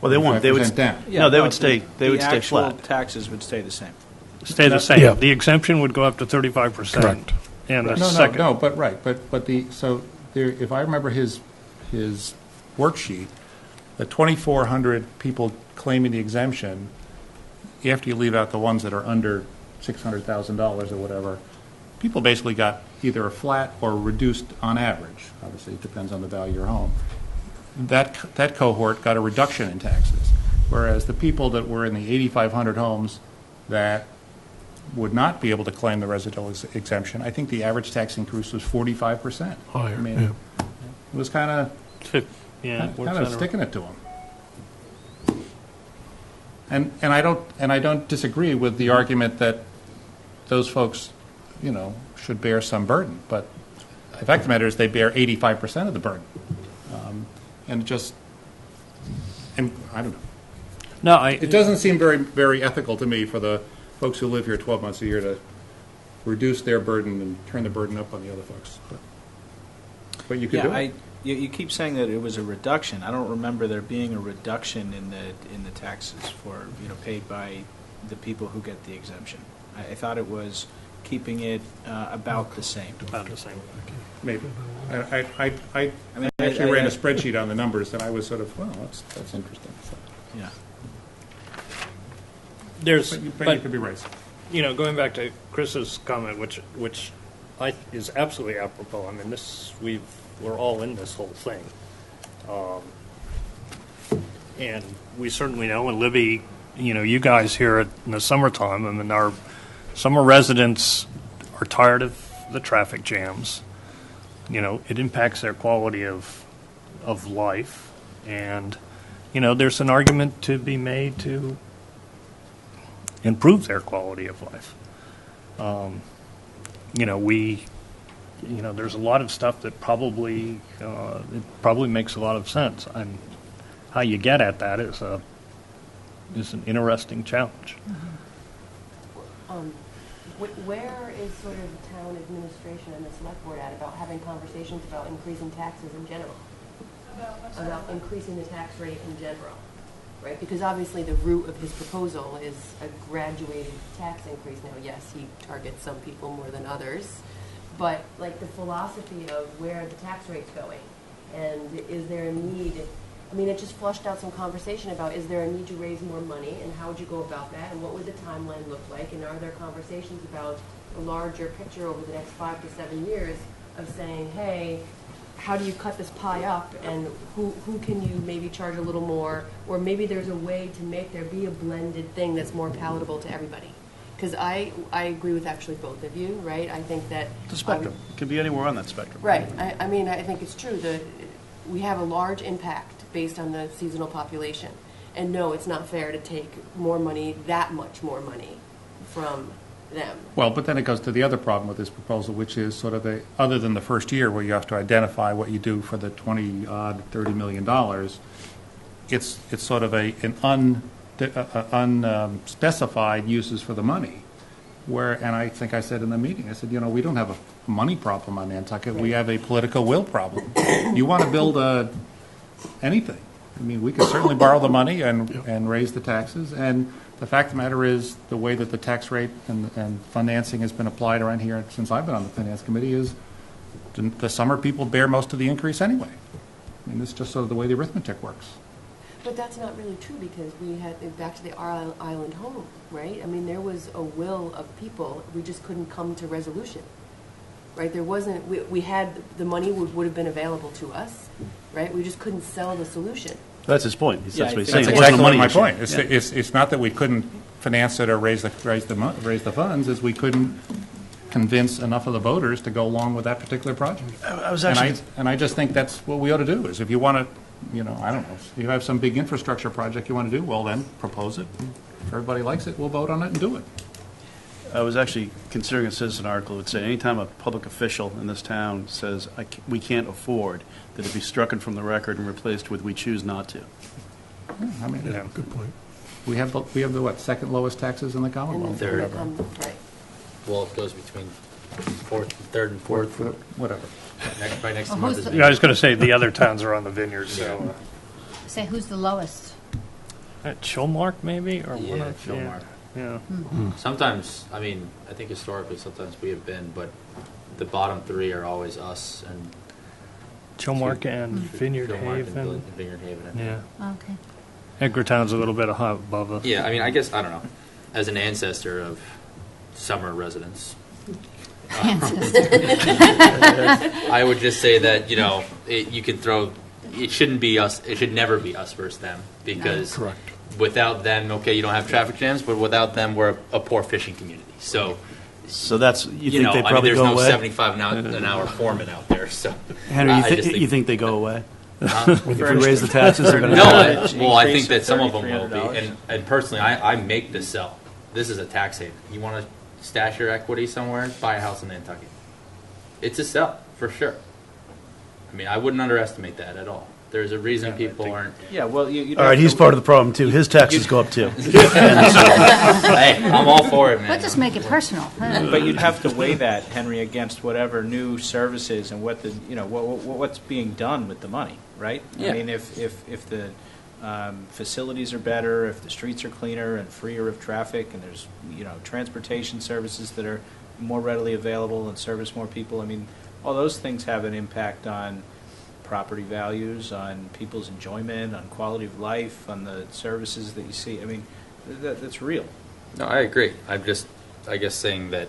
Well, they won't. They would 35% down. No, they would stay. They would the stay actual flat. taxes would stay the same. Stay the same. Yeah. The exemption would go up to 35%. Correct. And the No, second. If I remember his worksheet, the 2,400 people claiming the exemption, after you leave out the ones that are under $600,000 or whatever, people basically got either a flat or reduced on average. Obviously, it depends on the value of your home. That cohort got a reduction in taxes, whereas the people that were in the 8,500 homes that would not be able to claim the residential exemption, I think the average tax increase was 45%. Higher, I mean, yeah. it was kind of sticking it to them. And I don't disagree with the argument that those folks, should bear some burden. But the fact of the matter is they bear 85% of the burden. And I don't know. It doesn't seem very, very ethical to me for the folks who live here 12 months a year to reduce their burden and turn the burden up on the other folks. But you could do it. You keep saying that it was a reduction. I don't remember there being a reduction in the taxes for paid by the people who get the exemption. I thought it was keeping it about the same. About the same. Maybe. I actually ran a spreadsheet on the numbers, and I was sort of, well, that's interesting. So. Yeah. But you could be right. Going back to Chris's comment, which is absolutely apropos. I mean, we're all in this whole thing, and we certainly know. And Libby, you guys here in the summertime. I mean, our summer residents are tired of the traffic jams. It impacts their quality of life, and there's an argument to be made to improve their quality of life. There's a lot of stuff that probably makes a lot of sense, and how you get at that is an interesting challenge. Where is sort of the town administration and the select board at about having conversations about increasing taxes in general? About increasing the tax rate in general, right? Because obviously the root of his proposal is a graduated tax increase. Now, yes, he targets some people more than others, but the philosophy of where the tax rate's going, and is there a need I mean, it just flushed out some conversation about, is there a need to raise more money, and how would you go about that, and what would the timeline look like, and are there conversations about a larger picture over the next 5 to 7 years of saying, hey, how do you cut this pie up, and who can you maybe charge a little more, or maybe there's a way to make there be a blended thing that's more palatable to everybody. Because I agree with actually both of you, right? I think that... The spectrum. It could be anywhere on that spectrum. Right. I mean, I think it's true. We have a large impact based on the seasonal population. And no, it's not fair to take more money, that much more money, from them. Well, but then it goes to the other problem with this proposal, which is sort of other than the first year where you have to identify what you do for the $30 million, it's sort of an unspecified uses for the money. And I think I said in the meeting, I said, we don't have a money problem on Nantucket. We have a political will problem. You want to build anything. I mean, we can certainly borrow the money and raise the taxes. And the fact of the matter is, the way that the tax rate and financing has been applied around here since I've been on the finance committee is the summer people bear most of the increase anyway. I mean, it's just sort of the way the arithmetic works. But that's not really true, because we had, back to the island home, right? I mean, there was a will of people. We just couldn't come to resolution, right? There wasn't, we had, the money would have been available to us, right? We just couldn't sell the solution. That's his point. That's what he's saying. That's It wasn't a exactly money my issue. point. Yeah. It's not that we couldn't finance it or raise the funds, is we couldn't convince enough of the voters to go along with that particular project. I was actually... And I just think that's what we ought to do, is if you want to, I don't know, if you have some big infrastructure project you want to do, well, then propose it. If everybody likes it, we'll vote on it and do it. I was actually considering a citizen article that would say anytime a public official in this town says we can't afford, that it be struck from the record and replaced with we choose not to. I mean, Good point. we have the what, second lowest taxes in the Commonwealth? Third. Right. Well, it goes between third and fourth. Whatever. Right next to Well, who's Martha's the- Vineyard. Yeah, I was going to say, the other towns are on the vineyard, so. Say, who's the lowest? Chilmark, maybe? Or Yeah, one of- Chilmark. Yeah. Sometimes, I mean, I think historically sometimes we have been, but the bottom three are always us and Chilmark and Vineyard Chilmark and Haven. Vineyard Haven. I think. Yeah. Okay. Edgartown's a little bit above us. Yeah, I mean, I guess, I don't know. As an ancestor of summer residents, I would just say that, you can throw, it shouldn't be us, it should never be us versus them, because Correct. without them, okay, you don't have traffic jams, but without them, we're a poor fishing community. So, that's, you think they probably there's go no away? 75 an hour foreman out there, so. Henry, I just you think they go away? Huh? If we raise the taxes, they're going to No, go away? I think that some of them will be. $3,300. And personally, I make this sell. This is a tax haven. You want to stash your equity somewhere, buy a house in Nantucket. It's a sell, for sure. I mean, I wouldn't underestimate that at all. There's a reason people aren't. Yeah, well, you All right, he's part of the problem, too. His taxes go up, too. Hey, I'm all for it, man. Let's just make it personal. But you'd have to weigh that, Henry, against whatever new services and what the what's being done with the money, right? Yeah. I mean, if the facilities are better, if the streets are cleaner and freer of traffic, and there's transportation services that are more readily available and service more people. I mean, all those things have an impact on property values, on people's enjoyment, on quality of life, on the services that you see. I mean, that's real. No, I agree. I'm just, I guess, saying that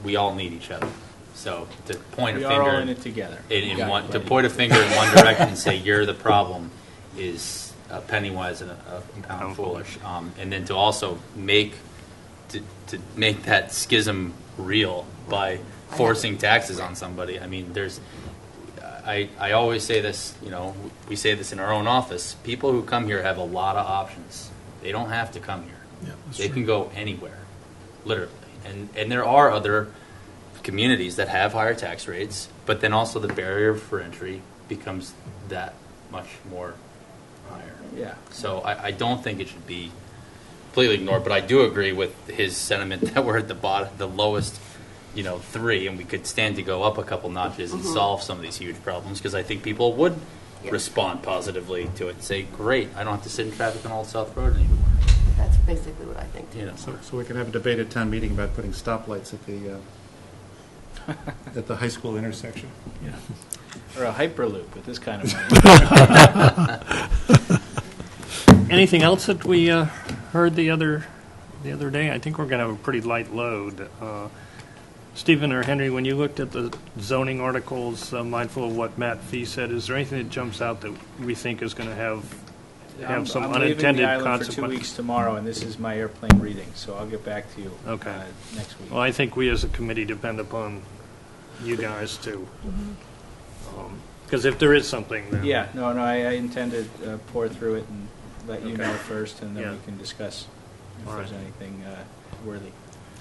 we all need each other. So to point We a are finger all in it together. to point a finger in one direction and say you're the problem is penny wise and a pound foolish. And then to also make that schism real by forcing taxes on somebody. I mean, I always say this, we say this in our own office. People who come here have a lot of options. They don't have to come here. Yeah, They can go anywhere, literally. And there are other communities that have higher tax rates, but then also the barrier for entry becomes that much more higher. Yeah. So I don't think it should be completely ignored, but I do agree with his sentiment that we're at the bottom, the lowest, three, and we could stand to go up a couple notches and solve some of these huge problems, because I think people would respond positively to it and say, great, I don't have to sit in traffic on Old South Road anymore. That's basically what I think, too. So we can have a debate at town meeting about putting stoplights at the high school intersection. Or a Hyperloop with this kind of money. Anything else that we heard the other day? I think we're going to have a pretty light load. Stephen or Henry, when you looked at the zoning articles, mindful of what Matt Fee said, is there anything that jumps out that we think is going to have some I'm unintended leaving the island consequences? for 2 weeks tomorrow, and this is my airplane reading, so I'll get back to you next week. Well, I think we as a committee depend upon you guys too. Because if there is something, then Yeah, no, I intend to pour through it and let you know first, and then Yeah. we can discuss if All there's right. anything worthy.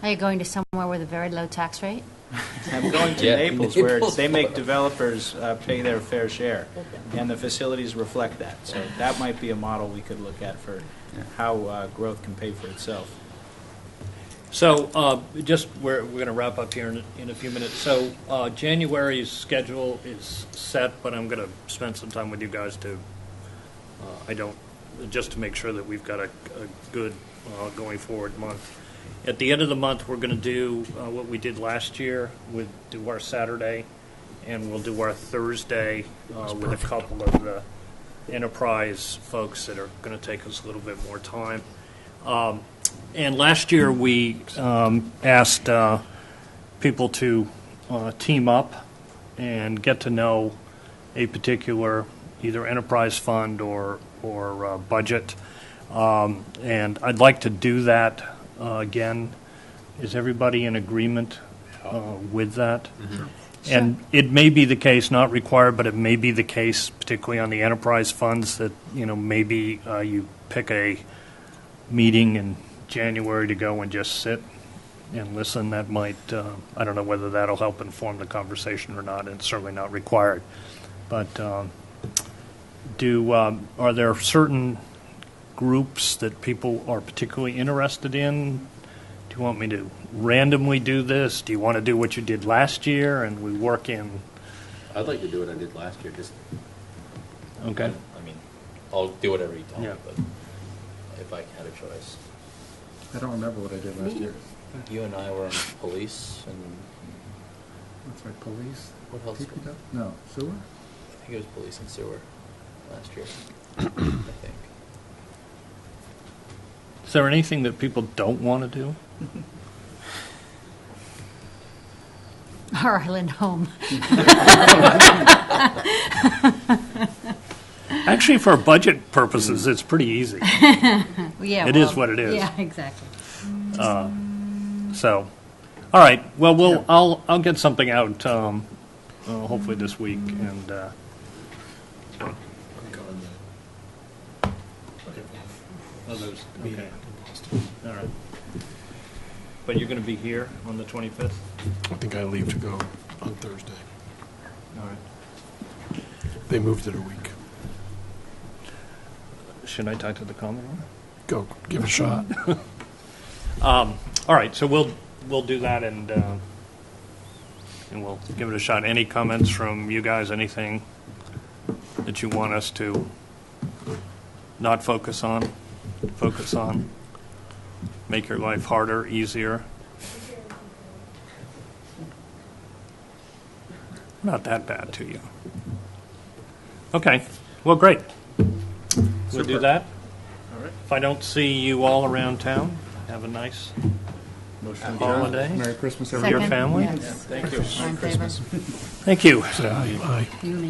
Are you going to somewhere with a very low tax rate? I'm going to Yeah. Naples, where they make developers pay their fair share, and the facilities reflect that. So that might be a model we could look at for how growth can pay for itself. So, we're going to wrap up here in a few minutes. So, January's schedule is set, but I'm going to spend some time with you guys just to make sure that we've got a good going forward month. At the end of the month, we're going to do what we did last year. We'll do our Saturday, and we'll do our Thursday with a couple of the enterprise folks that are going to take us a little bit more time. And last year, we asked people to team up and get to know a particular either enterprise fund or budget. And I'd like to do that again. Is everybody in agreement with that? Mm-hmm. And it may be the case, not required, but it may be the case, particularly on the enterprise funds, that maybe you pick a meeting in January to go and just sit and listen. That might, I don't know whether that'll help inform the conversation or not, and it's certainly not required. But are there certain groups that people are particularly interested in? Do you want me to randomly do this? Do you want to do what you did last year and we work in? I'd like to do what I did last year. Just Okay. I mean, I'll do whatever you tell Yeah. me, but if I had a choice, I don't remember what I did last year. you and I were in police, and What's right, police? what else? DPW? No, sewer? I think it was police and sewer last year. I think. Is there anything that people don't want to do? Our island home. Actually, for budget purposes, it's pretty easy. Yeah, It is what it is. Yeah, exactly. So, all right. Well, I'll get something out hopefully this week, and okay. All right. But you're going to be here on the 25th. I think I leave to go on Thursday. All right. They moved it a week. Should I talk to the Commodore? Go, give it a shot. All right. So we'll do that, and we'll give it a shot. Any comments from you guys? Anything that you want us to not focus on? Focus on? Make your life harder, easier? Not that bad to you. Okay. Well, great. We'll do that. All right. If I don't see you all around town, have a nice holiday. Merry Christmas, Your everyone. Second? family. Yes. Thank you. All in favor? Thank you. Say aye. You, me.